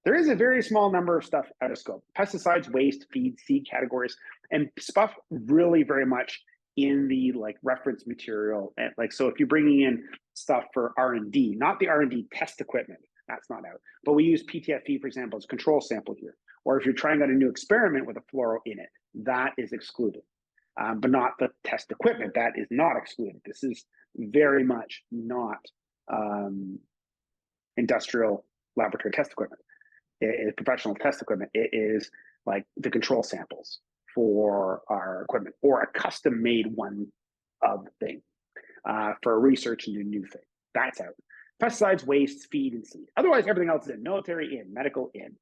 There is a very small number of stuff out of scope. Pesticides, waste, feed, seed categories, and stuff really very much in the reference material. And so if you're bringing in stuff for R&D, not the R&D test equipment, that's not out. But we use PTFE, for example, as a control sample here. Or if you're trying out a new experiment with a fluoro in it, that is excluded. But not the test equipment. That is not excluded. This is very much not industrial laboratory test equipment. It is professional test equipment. It is like the control samples for our equipment or a custom-made one of the thing for research and a new thing. That's out. Pesticides, waste, feed, and seed. Otherwise, everything else is in. Military in, medical in,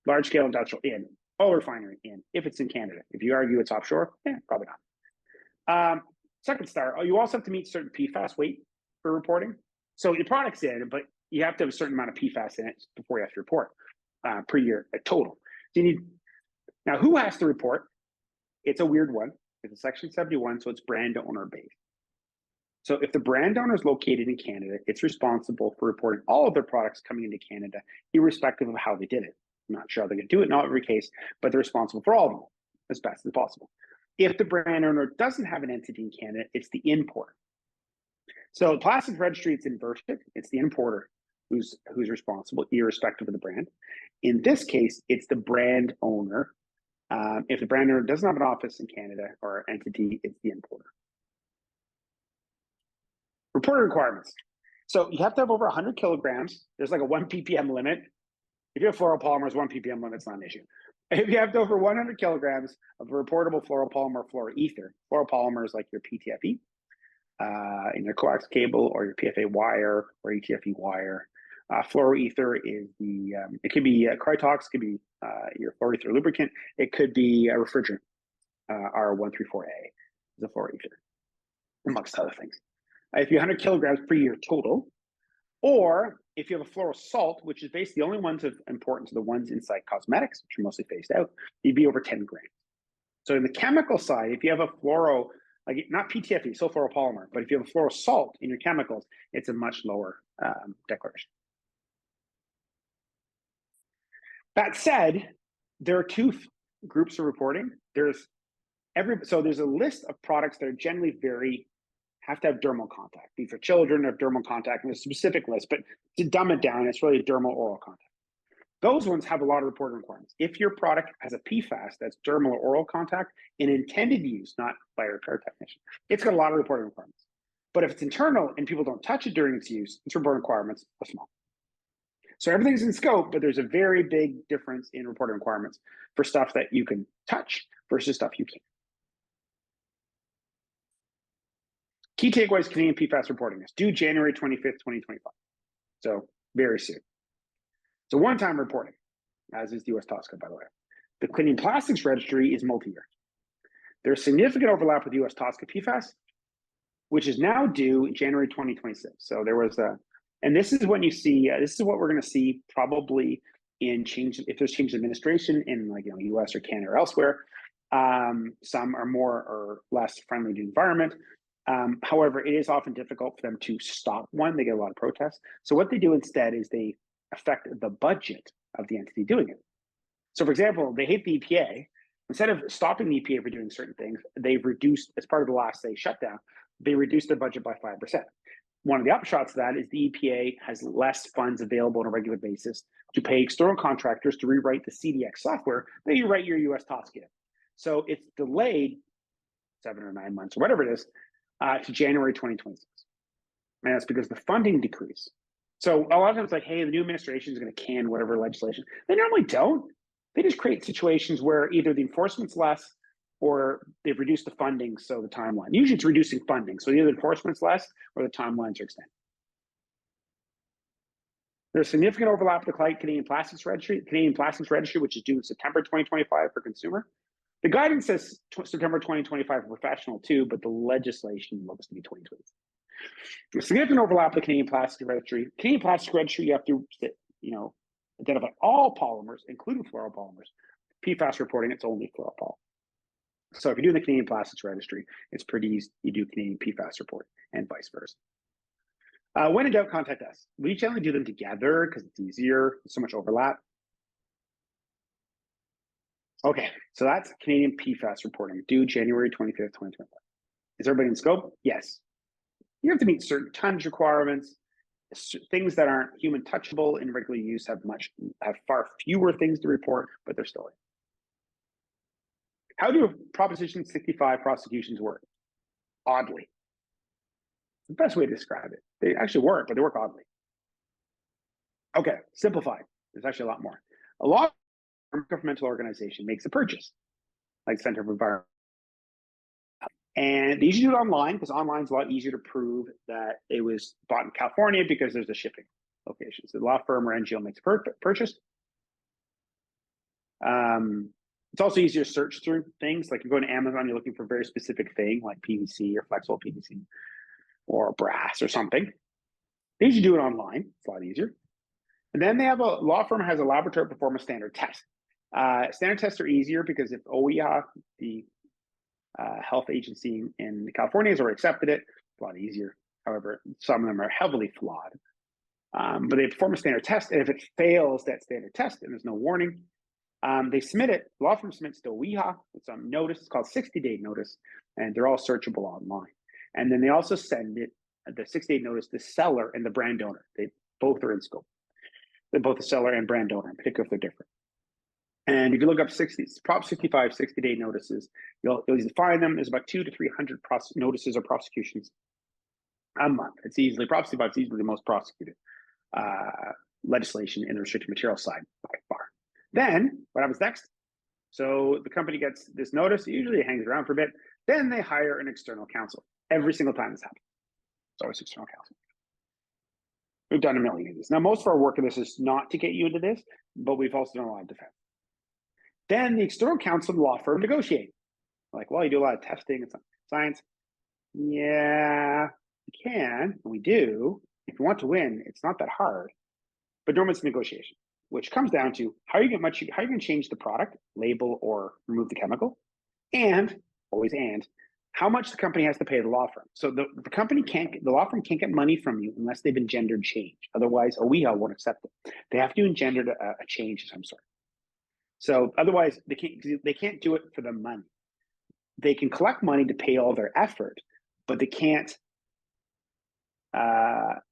large-scale industrial in. Oil refinery in, if it's in Canada. If you argue it's offshore, probably not. Second star, you also have to meet certain PFAS weight for reporting. So your product's in, but you have to have a certain amount of PFAS in it before you have to report per year, a total. So now who has to report? It's a weird one. It's a Section 71, so it's brand owner based. So if the brand owner is located in Canada, it's responsible for reporting all of their products coming into Canada, irrespective of how they did it. I'm not sure how they're going to do it, not every case, but they're responsible for all of them as best as possible. If the brand owner doesn't have an entity in Canada, it's the importer. So the plastics registry, it's inverted. It's the importer who's responsible, irrespective of the brand. In this case, it's the brand owner If the brand owner doesn't have an office in Canada or entity, it's the importer. Reporting requirements. So you have to have over 100 kilograms. There's like a 1 ppm limit. If you have fluoropolymers, 1 ppm limit's not an issue. If you have over 100 kilograms of a reportable fluoropolymer or fluoroether, fluoropolymers like your PTFE in your coax cable or your PFA wire or ETFE wire. Fluoroether is it could be Krytox, could be your fluoroether lubricant. It could be a refrigerant, R134A is a fluoroether, amongst other things. If you have 100 kilograms per year total, or if you have a fluorosalt, which is basically the only ones of importance are the ones inside cosmetics, which are mostly phased out, you'd be over 10 grams. So in the chemical side, if you have a fluoro, like not PTFE, so fluoropolymer, but if you have a fluorosalt in your chemicals, it's a much lower declaration. That said, there are two groups of reporting. There's a list of products that are generally have to have dermal contact. These are children have dermal contact, and there's a specific list, but to dumb it down, it's really dermal oral contact. Those ones have a lot of reporting requirements. If your product has a PFAS, that's dermal or oral contact, in intended use, not by a repair technician, it's got a lot of reporting requirements. But if it's internal and people don't touch it during its use, its reporting requirements are small. So everything's in scope, but there's a very big difference in reporting requirements for stuff that you can touch versus stuff you can't. Key takeaways, Canadian PFAS reporting is due January 25th, 2025. So very soon. It's a one-time reporting, as is the US TSCA, by the way. The Canadian Plastics Registry is multi-year. There's significant overlap with US TSCA PFAS, which is now due January 2026. So there was and this is when you see, this is what we're going to see probably in change, if there's change in administration in like, US or Canada or elsewhere. Some are more or less friendly to the environment. However, it is often difficult for them to stop one. They get a lot of protests. So what they do instead is they affect the budget of the entity doing it. So for example, they hate the EPA. Instead of stopping the EPA for doing certain things, they've reduced, as part of the last shutdown, they reduced their budget by 5%. One of the upshots of that is the EPA has less funds available on a regular basis to pay external contractors to rewrite the CDX software that you write your US TSCA. So it's delayed 7 or 9 months, or whatever it is, to January 2026. And that's because the funding decreased. So a lot of times, like, hey, the new administration is going to can whatever legislation. They normally don't. They just create situations where either the enforcement's less or they've reduced the funding, so the timeline. Usually it's reducing funding, so either the enforcement's less or the timelines are extended. There's significant overlap with the Canadian Plastics Registry. The Canadian Plastics Registry, which is due in September 2025 for consumer. The guidance says September 2025 for professional too, but the legislation looks to be 2020. There's significant overlap with the Canadian Plastics Registry. Canadian Plastics Registry, you have to, identify all polymers, including fluoropolymers. PFAS reporting, it's only fluoropolymers. So if you're doing the Canadian Plastics Registry, it's pretty easy. You do Canadian PFAS report and vice versa. When in doubt, contact us. We generally do them together because it's easier. There's so much overlap. Okay, so that's Canadian PFAS reporting, due January 25th, 2025. Is everybody in scope? Yes. You have to meet certain tonnage requirements. Things that aren't human touchable in regular use have far fewer things to report, but they're still in. How do Proposition 65 prosecutions work? Oddly. The best way to describe it. They actually work, but they work oddly. Okay, simplified. There's actually a lot more. A law governmental organization makes a purchase, like Center for Environment. And they usually do it online because online is a lot easier to prove that it was bought in California because there's a shipping location. So the law firm or NGO makes a purchase. It's also easier to search through things. Like you go to Amazon, you're looking for a very specific thing like PVC or flexible PVC or brass or something. They usually do it online. It's a lot easier. And then they have a law firm has a laboratory perform a standard test. Standard tests are easier because if OEA, the health agency in California, has already accepted it, it's a lot easier. However, some of them are heavily flawed. But they perform a standard test, and if it fails that standard test and there's no warning, they submit it. The law firm submits to OEA with some notice. It's called 60-day notice, and they're all searchable online. And then they also send it, the 60-day notice, the seller and the brand owner. They both are in scope. They're both the seller and brand owner, in particular if they're different. And if you look up Prop 65 60-day notices, you'll easily find them. There's about 200 to 300 notices or prosecutions a month. Prop 65 is easily the most prosecuted legislation in the restricted material side by far. Then what happens next? So the company gets this notice. Usually it hangs around for a bit. Then they hire an external counsel. Every single time this happens, it's always external counsel. We've done a million of these. Now, most of our work in this is not to get you into this, but we've also done a lot of defense. Then the external counsel and law firm negotiate. Like, well, you do a lot of testing and science. Yeah, we can, and we do. If you want to win, it's not that hard. But normally it's negotiation, which comes down to how are you going to change the product, label, or remove the chemical, and always how much the company has to pay the law firm. So the law firm can't get money from you unless they've engendered change. Otherwise, OEHA won't accept it. They have to engender a change of some sort. So otherwise, they can't do it for the money. They can collect money to pay all their effort, but they can't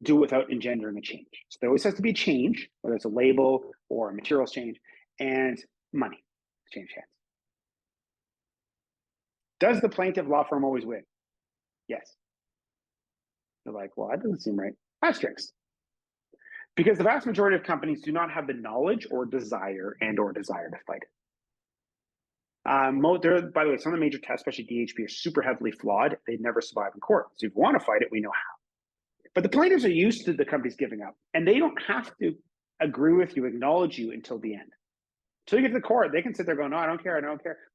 do it without engendering a change. So there always has to be a change, whether it's a label or a materials change, and money to change hands. Does the plaintiff law firm always win? Yes. They're like, well, that doesn't seem right. Asterisks. Because the vast majority of companies do not have the knowledge or desire to fight it. By the way, some of the major tests, especially DHP, are super heavily flawed. They'd never survive in court. So if you want to fight it, we know how. But the plaintiffs are used to the companies giving up, and they don't have to agree with you, acknowledge you until the end. Until you get to the court, they can sit there going, no, I don't care. They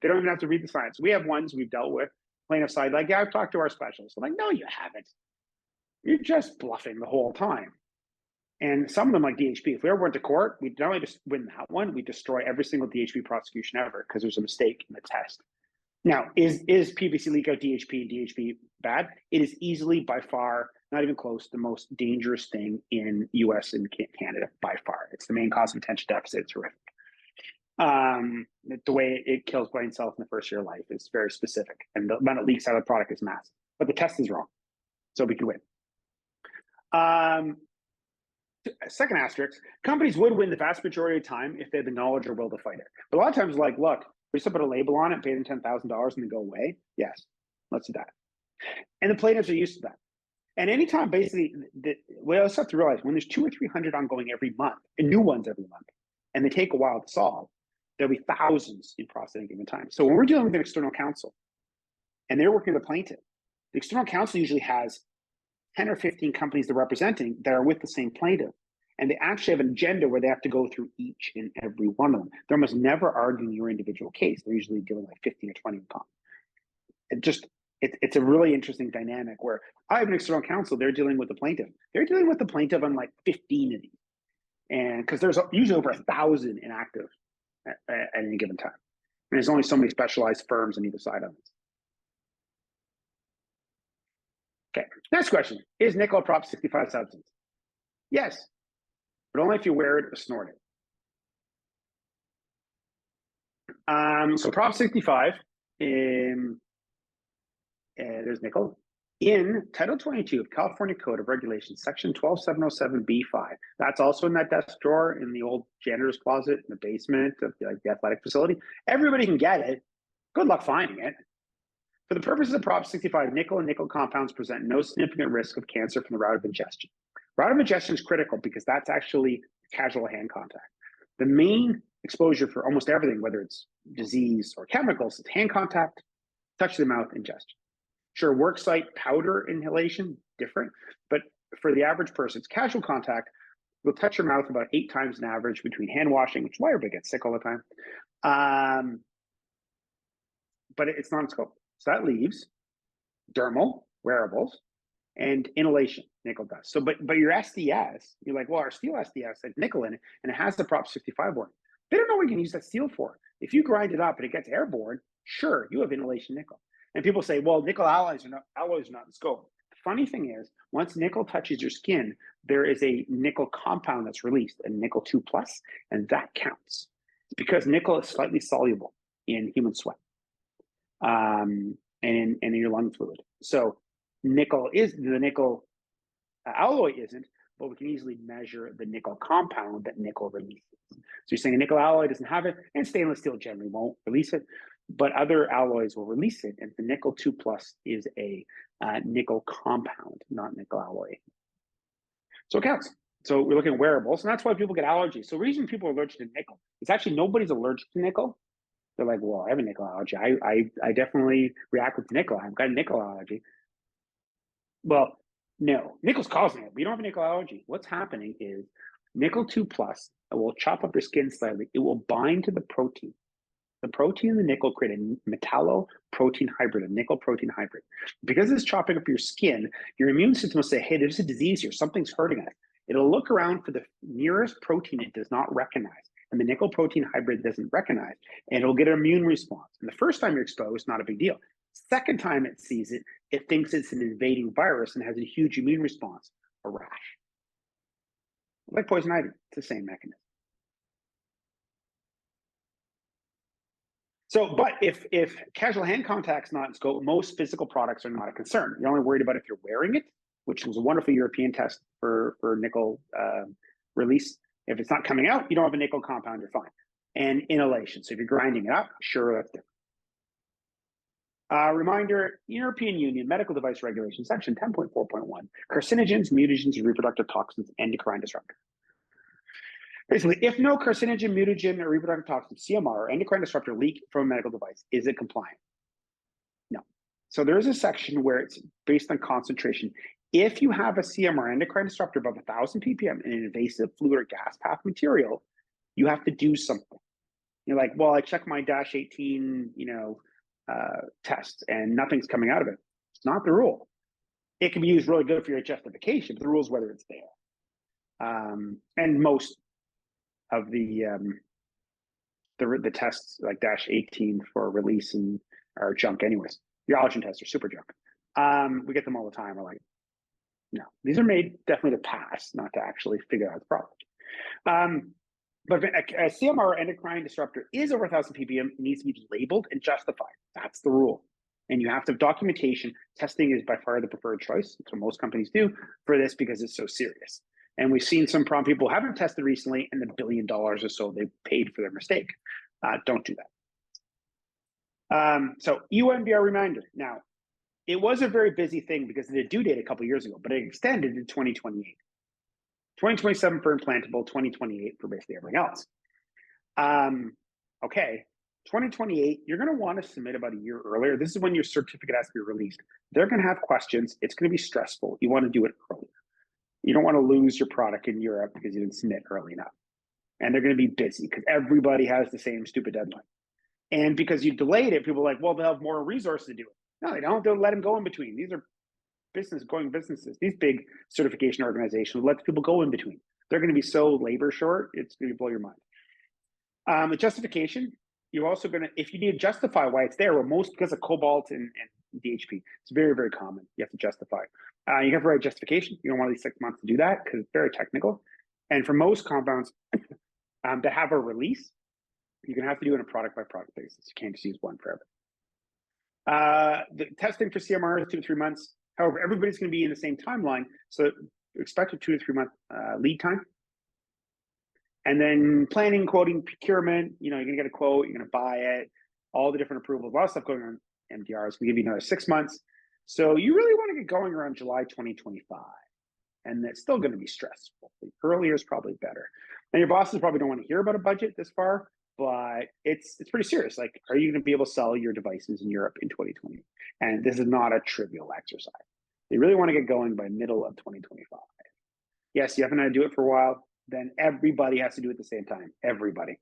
don't even have to read the science. We have ones we've dealt with, plaintiff side, like, yeah, I've talked to our specialist. I'm like, no, you haven't. You're just bluffing the whole time. And some of them, like DHP, if we ever went to court, we'd not only just win that one, we'd destroy every single DHP prosecution ever because there's a mistake in the test. Now, is PVC leak out DHP and DHP bad? It is easily, by far, not even close, the most dangerous thing in US and Canada by far. It's the main cause of attention deficit. It's horrific. The way it kills brain cells in the first year of life is very specific, and the amount it leaks out of the product is massive. But the test is wrong, so we can win. Second asterisk, companies would win the vast majority of the time if they had the knowledge or will to fight it. But a lot of times, like, look, we just put a label on it, pay them $10,000 and then go away. Yes, let's do that. And the plaintiffs are used to that. And anytime, basically, we also have to realize when there's 200 or 300 ongoing every month, and new ones every month, and they take a while to solve, there'll be thousands in process at any given time. So when we're dealing with an external counsel, and they're working with a plaintiff, the external counsel usually has 10 or 15 companies they're representing that are with the same plaintiff. And they actually have an agenda where they have to go through each and every one of them. They're almost never arguing your individual case. They're usually dealing like 15 or 20 it's a really interesting dynamic where I have an external counsel, they're dealing with the plaintiff. They're dealing with the plaintiff on like 15 of these. And because there's usually over 1,000 inactive at any given time. And there's only so many specialized firms on either side of this. Okay, next question. Is nickel a Prop 65 substance? Yes, but only if you wear it or snort it. So Prop 65, there's nickel. In Title 22 of California Code of Regulations, Section 12707B5, that's also in that desk drawer in the old janitor's closet in the basement of the athletic facility. Everybody can get it. Good luck finding it. For the purposes of Prop 65, nickel and nickel compounds present no significant risk of cancer from the route of ingestion. Route of ingestion is critical because that's actually casual hand contact. The main exposure for almost everything, whether it's disease or chemicals, is hand contact, touch the mouth, ingestion. Sure, worksite powder inhalation, different, but for the average person, it's casual contact. You'll touch your mouth about 8 times an average between hand washing, which is why everybody gets sick all the time. But it's not in scope. So that leaves dermal, wearables, and inhalation, nickel dust. So, but your SDS, you're like, well, our steel SDS has nickel in it, and it has the Prop 65 warning. They don't know what you can use that steel for. If you grind it up and it gets airborne, sure, you have inhalation nickel. And people say, well, nickel alloys are not in scope. The funny thing is, once nickel touches your skin, there is a nickel compound that's released, a nickel 2+, and that counts. It's because nickel is slightly soluble in human sweat and in your lung fluid. So nickel alloy isn't, but we can easily measure the nickel compound that nickel releases. So you're saying a nickel alloy doesn't have it, and stainless steel generally won't release it, but other alloys will release it, and the nickel 2 plus is a nickel compound, not nickel alloy. So it counts. So we're looking at wearables, and that's why people get allergies. So the reason people are allergic to nickel is actually nobody's allergic to nickel. They're like, well, I have a nickel allergy. I definitely react with nickel. I've got a nickel allergy. Well, no, nickel's causing it. We don't have a nickel allergy. What's happening is nickel 2 plus will chop up your skin slightly. It will bind to the protein. The protein and the nickel create a metallo-protein hybrid, a nickel-protein hybrid. Because it's chopping up your skin, your immune system will say, hey, there's a disease here. Something's hurting us. It'll look around for the nearest protein it does not recognize. And the nickel-protein hybrid doesn't recognize. And it'll get an immune response. And the first time you're exposed, not a big deal. Second time it sees it, it thinks it's an invading virus and has a huge immune response, a rash. Like poison ivy, it's the same mechanism. So, but if casual hand contact's not in scope, most physical products are not a concern. You're only worried about if you're wearing it, which was a wonderful European test for nickel release. If it's not coming out, you don't have a nickel compound, you're fine. And inhalation. So if you're grinding it up, sure, that's different. Reminder, European Union Medical Device Regulation, Section 10.4.1, carcinogens, mutagens, and reproductive toxins, endocrine disruptor. Basically, if no carcinogen, mutagen, or reproductive toxin, CMR, or endocrine disruptor leak from a medical device, is it compliant? No. So there is a section where it's based on concentration. If you have a CMR endocrine disruptor above 1,000 ppm in an invasive fluid or gas path material, you have to do something. You're like, well, I checked my dash 18, tests and nothing's coming out of it. It's not the rule. It can be used really good for your justification, but the rule is whether it's there. And most of the tests like dash 18 for release and are junk anyways. Your allergen tests are super junk. We get them all the time. We're like, no, these are made definitely to pass, not to actually figure out the problem. But a CMR endocrine disruptor is over 1,000 ppm, it needs to be labeled and justified. That's the rule. And you have to have documentation. Testing is by far the preferred choice. That's what most companies do for this because it's so serious. And we've seen some people who haven't tested recently and the $1 billion or so they paid for their mistake. Don't do that. So EUMDR reminder. Now, it was a very busy thing because it had a due date a couple of years ago, but it extended to 2028. 2027 for implantable, 2028 for basically everything else. Okay, 2028, you're going to want to submit about a year earlier. This is when your certificate has to be released. They're going to have questions. It's going to be stressful. You want to do it earlier. You don't want to lose your product in Europe because you didn't submit early enough. And they're going to be busy because everybody has the same stupid deadline. And because you delayed it, people are like, well, they'll have more resources to do it. No, they don't. They'll let them go in between. These are businesses. These big certification organizations let people go in between. They're going to be so labor short, it's going to blow your mind. The justification, you're also going to, if you need to justify why it's there, well, most because of cobalt and DHP, it's very, very common. You have to justify. You have to write justification. You don't want these 6 months to do that because it's very technical. And for most compounds to have a release, you're going to have to do it on a product by product basis. You can't just use one for everything. The testing for CMR is 2 to 3 months. However, everybody's going to be in the same timeline, so expect a 2 to 3 month lead time. And then planning, quoting, procurement, you're going to get a quote, you're going to buy it, all the different approvals, a lot of stuff going on MDR is going to give you another 6 months. So you really want to get going around July 2025. And it's still going to be stressful. Earlier is probably better. And your bosses probably don't want to hear about a budget this far, but it's pretty serious. Like, are you going to be able to sell your devices in Europe in 2020? And this is not a trivial exercise. They really want to get going by middle of 2025. Yes, you haven't had to do it for a while. Then everybody has to do it at the same time. Everybody.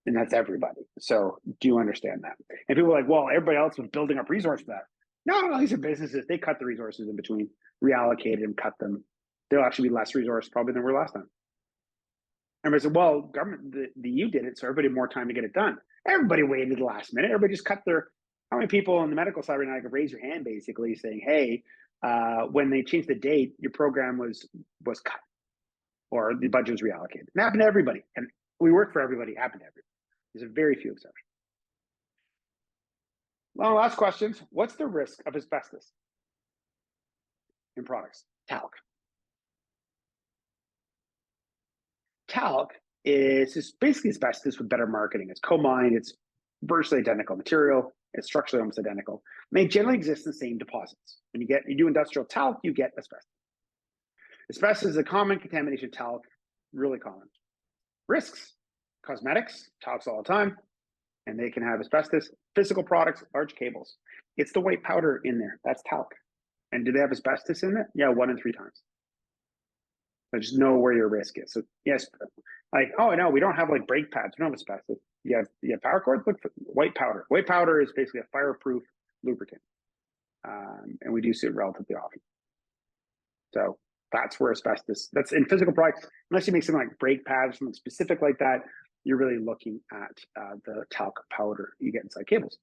And that's everybody. So do you understand that? And people are like, well, everybody else was building up resources for that. No, these are businesses. They cut the resources in between, reallocated them, cut them. There'll actually be less resources probably than were last time. Everybody said, well, government, the EU did it, so everybody had more time to get it done. Everybody waited the last minute. Everybody just cut their, how many people on the medical side right now could raise your hand basically saying, hey, when they changed the date, your program was cut or the budget was reallocated. It happened to everybody. And we work for everybody. It happened to everybody. There's a very few exceptions. Well, last questions. What's the risk of asbestos in products? Talc. Talc is basically asbestos with better marketing. It's co-mined, it's virtually identical material, it's structurally almost identical. And they generally exist in the same deposits. When you do industrial talc, you get asbestos. Asbestos is a common contamination of talc, really common. Risks: cosmetics, talcs all the time, and they can have asbestos. Physical products, large cables. It's the white powder in there, that's talc. And do they have asbestos in it? Yeah, 1 in 3 times. So just know where your risk is. So yes, like, oh no, we don't have like brake pads, we don't have asbestos. You have power cords, look for white powder. White powder is basically a fireproof lubricant. And we do see it relatively often. So that's where asbestos, that's in physical products, unless you make something like brake pads, something specific like that, you're really looking at the talc powder you get inside cables.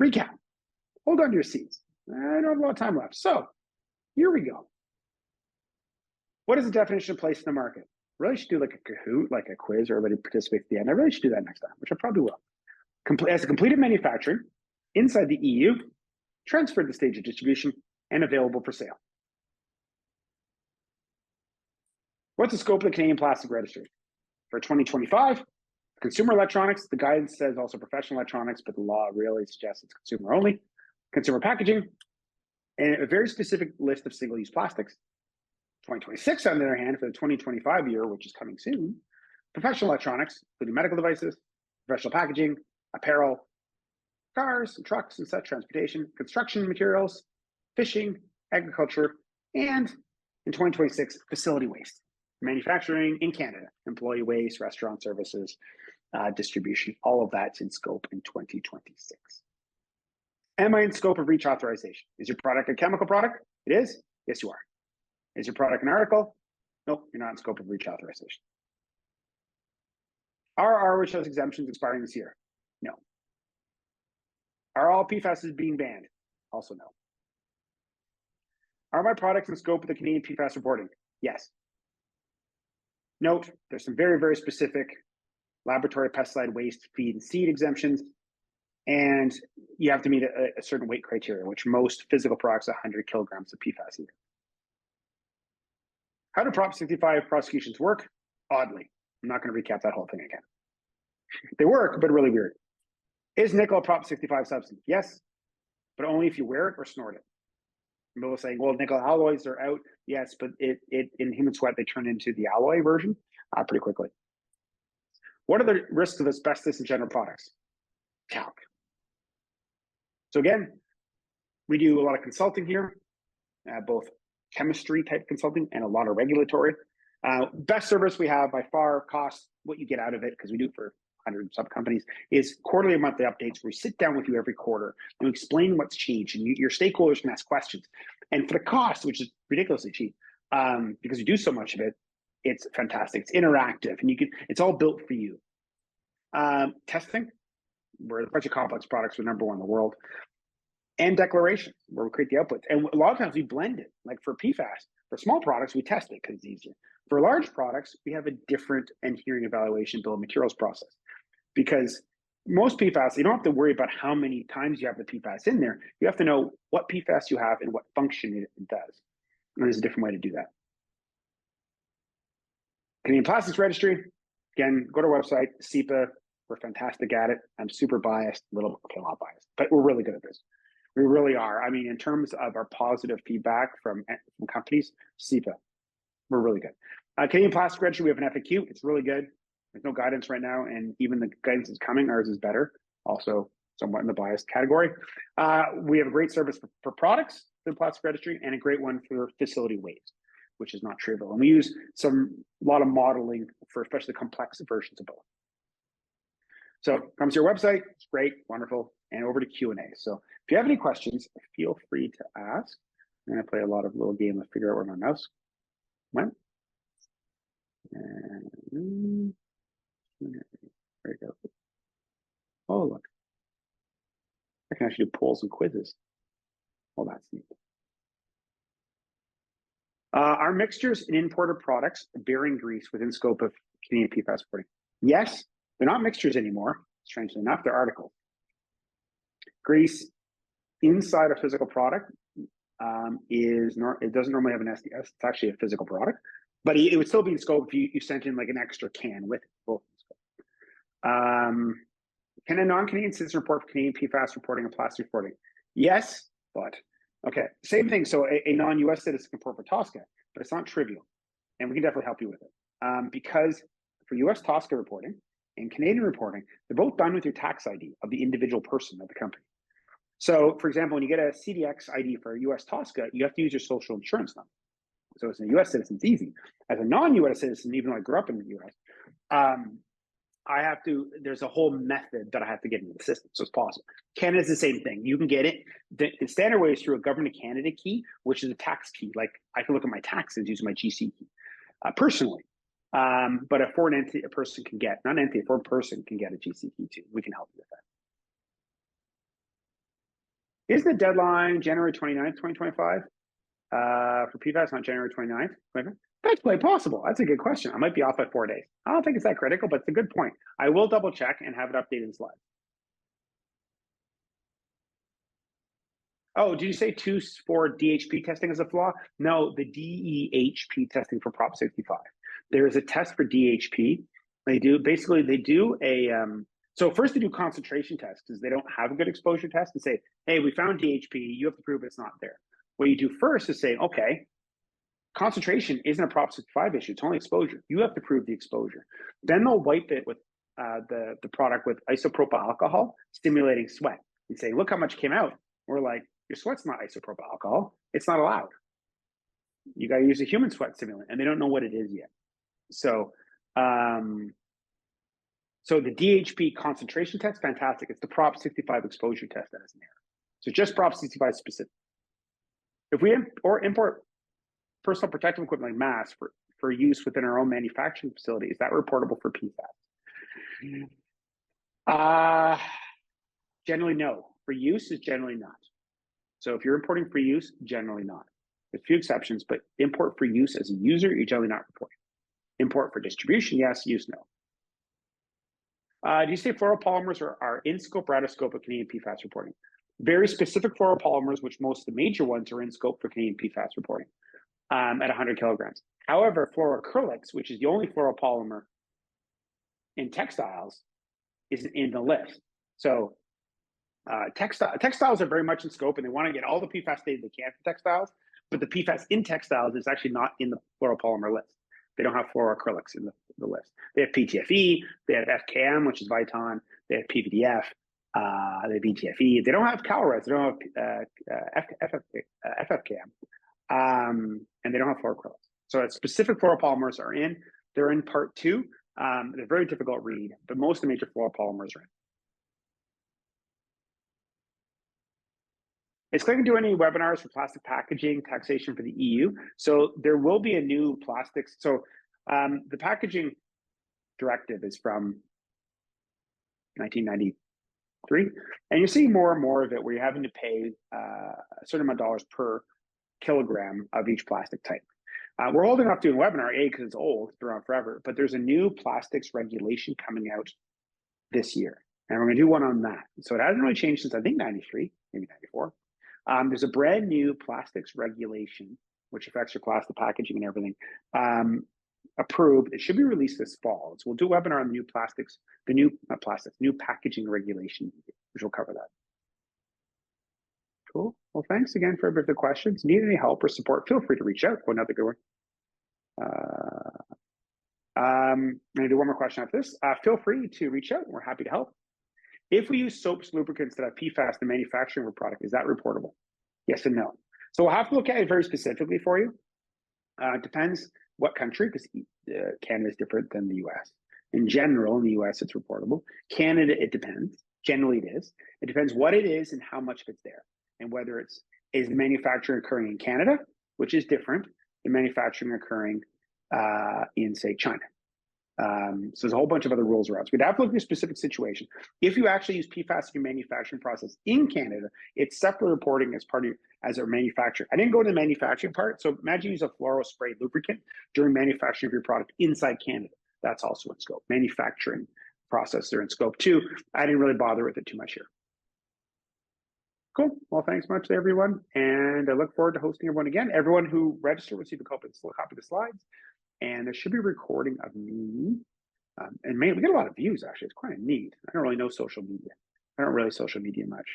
Recap. Hold on to your seats. I don't have a lot of time left. So here we go. What is the definition of place in the market? I really should do like a Kahoot, like a quiz, where everybody participates at the end. I really should do that next time, which I probably will. As a completed manufacturing inside the EU, transferred to the stage of distribution, and available for sale. What's the scope of the Canadian Plastic Registry? For 2025, consumer electronics, the guidance says also professional electronics, but the law really suggests it's consumer only. Consumer packaging, and a very specific list of single-use plastics. 2026, on the other hand, for the 2025 year, which is coming soon, professional electronics, including medical devices, professional packaging, apparel, cars, and trucks and such, transportation, construction materials, fishing, agriculture, and in 2026, facility waste, manufacturing in Canada, employee waste, restaurant services, distribution, all of that's in scope in 2026. Am I in scope of REACH authorization? Is your product a chemical product? It is? Yes, you are. Is your product an article? Nope, you're not in scope of REACH authorization. Are our REACH exemptions expiring this year? No. Are all PFAS being banned? Also no. Are my products in scope of the Canadian PFAS reporting? Yes. Note, there's some very, very specific laboratory pesticide waste, feed, and seed exemptions, and you have to meet a certain weight criteria, which most physical products are 100 kilograms of PFAS a year. How do Prop 65 prosecutions work? Oddly. I'm not going to recap that whole thing again. They work, but really weird. Is nickel a Prop 65 substance? Yes, but only if you wear it or snort it. People are saying, well, nickel alloys are out. Yes, but it in human sweat, they turn into the alloy version pretty quickly. What are the risks of asbestos in general products? Talc. So again, we do a lot of consulting here, both chemistry type consulting and a lot of regulatory. Best service we have by far, cost, what you get out of it, because we do it for 100 sub companies, is quarterly and monthly updates where we sit down with you every quarter and we explain what's changed, and your stakeholders can ask questions. And for the cost, which is ridiculously cheap, because you do so much of it, it's fantastic. It's interactive, and it's all built for you. Testing, we're a bunch of complex products, we're number 1 in the world. And declarations, where we create the outputs. And a lot of times we blend it. Like for PFAS, for small products, we test it because it's easier. For large products, we have a different engineering evaluation bill of materials process. Because most PFAS, you don't have to worry about how many times you have the PFAS in there. You have to know what PFAS you have and what function it does. And there's a different way to do that. Canadian Plastics Registry, again, go to our website, CEPA. We're fantastic at it. I'm super biased, a lot biased, but we're really good at this. We really are. I mean, in terms of our positive feedback from companies, CEPA, we're really good. Canadian Plastic Registry, we have an FAQ. It's really good. There's no guidance right now, and even the guidance is coming. Ours is better, also somewhat in the biased category. We have a great service for products, the Plastic Registry, and a great one for facility waste, which is not trivial. And we use a lot of modeling for especially complex versions of both. So come to your website. It's great, wonderful, and over to Q&A. So if you have any questions, feel free to ask. I'm going to play a lot of little game to figure out where my mouse went. And there we go. Oh, look. I can actually do polls and quizzes. Oh, that's neat. Are mixtures and imported products bearing grease within scope of Canadian PFAS reporting? Yes, they're not mixtures anymore. Strangely enough, they're articles. Grease inside a physical product, it doesn't normally have an SDS. It's actually a physical product, but it would still be in scope if you sent in like an extra can with it. Both in scope. Can a non-Canadian citizen report for Canadian PFAS reporting and plastic reporting? Yes, but okay, same thing. So a non-US citizen can report for TSCA, but it's not trivial, and we can definitely help you with it because for US TSCA reporting and Canadian reporting, they're both done with your tax ID of the individual person of the company. So, for example, when you get a CDX ID for a US TSCA, you have to use your social insurance number. So as a US citizen, it's easy. As a non-US citizen, even though I grew up in the US, I have to, there's a whole method that I have to get into the system. So it's possible. Canada's the same thing. You can get it. The standard way is through a Government of Canada key, which is a tax key. Like I can look at my taxes using my GC key personally. But a foreign entity, a person can get, not an entity, a foreign person can get a GC key too. We can help you with that. Is the deadline January 29th, 2025 for PFAS, not January 29th? That's quite possible. That's a good question. I might be off by 4 days. I don't think it's that critical, but it's a good point. I will double check and have it updated in slides. Oh, did you say 2 for DHP testing is a flaw? No, the DEHP testing for Prop 65. There is a test for DHP. They do a so first they do concentration tests because they don't have a good exposure test and say, hey, we found DHP, you have to prove it's not there. What you do first is say, okay, concentration isn't a Prop 65 issue, it's only exposure. You have to prove the exposure. Then they'll wipe it with the product with isopropyl alcohol, stimulating sweat, and say, look how much came out. We're like, your sweat's not isopropyl alcohol, it's not allowed. You got to use a human sweat stimulant, and they don't know what it is yet. So, so the DHP concentration test, fantastic. It's the Prop 65 exposure test that is an error. So just Prop 65 specific. If we import personal protective equipment like masks for use within our own manufacturing facility, is that reportable for PFAS? Generally, no. For use is generally not. So if you're importing for use, generally not. There's a few exceptions, but import for use as a user, you're generally not reporting. Import for distribution, yes. Use, no. Do you say fluoropolymers are in scope or out of scope of Canadian PFAS reporting? Very specific fluoropolymers, which most of the major ones are in scope for Canadian PFAS reporting at 100 kilograms. However, fluoroacrylics, which is the only fluoropolymer in textiles, isn't in the list. So textiles are very much in scope, and they want to get all the PFAS data they can for textiles, but the PFAS in textiles is actually not in the fluoropolymer list. They don't have fluoroacrylics in the list. They have PTFE, they have FKM, which is Viton, they have PVDF, they have BTFE. They don't have Calrez, they don't have FFKM, and they don't have fluoroacrylics. So specific fluoropolymers are in. They're in part 2. They're very difficult to read, but most of the major fluoropolymers are in. Is Claigan doing any webinars for plastic packaging taxation for the EU? So there will be a new plastics. So the packaging directive is from 1993, and you're seeing more and more of it where you're having to pay a certain amount of dollars per kilogram of each plastic type. We're holding off doing a webinar, because it's old, it's been around forever, but there's a new plastics regulation coming out this year, and we're going to do one on that. So it hasn't really changed since I think 93, maybe 94. There's a brand new plastics regulation, which affects your plastic packaging and everything, approved. It should be released this fall. So we'll do a webinar on the new plastics, new packaging regulation, which will cover that. Cool. Well, thanks again for every of the questions. Need any help or support, feel free to reach out. Oh, another good one. I'm going to do one more question after this. Feel free to reach out. We're happy to help. If we use soaps, lubricants that have PFAS in the manufacturing of a product, is that reportable? Yes and no. So we'll have to look at it very specifically for you. It depends what country, because Canada is different than the US. In general, in the US, it's reportable. Canada, it depends. Generally, it is. It depends what it is and how much of it's there, and whether is the manufacturing occurring in Canada, which is different than manufacturing occurring in, say, China. So there's a whole bunch of other rules around. So we'd have to look at a specific situation. If you actually use PFAS in your manufacturing process in Canada, it's separate reporting as a manufacturer. I didn't go to the manufacturing part. So imagine you use a fluoro spray lubricant during manufacturing of your product inside Canada. That's also in scope. Manufacturing process, they're in scope too. I didn't really bother with it too much here. Cool. Well, thanks much to everyone, and I look forward to hosting everyone again. Everyone who registered will receive a copy of the slides, and there should be a recording of me. And man, we get a lot of views actually. It's quite neat. I don't really know social media. I don't really social media much.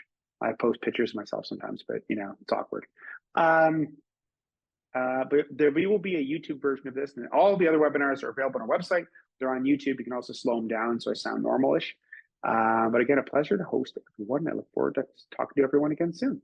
I post pictures of myself sometimes, but it's awkward. But there will be a YouTube version of this, and all the other webinars are available on our website. They're on YouTube. You can also slow them down so I sound normalish. But again, a pleasure to host everyone. I look forward to talking to everyone again soon.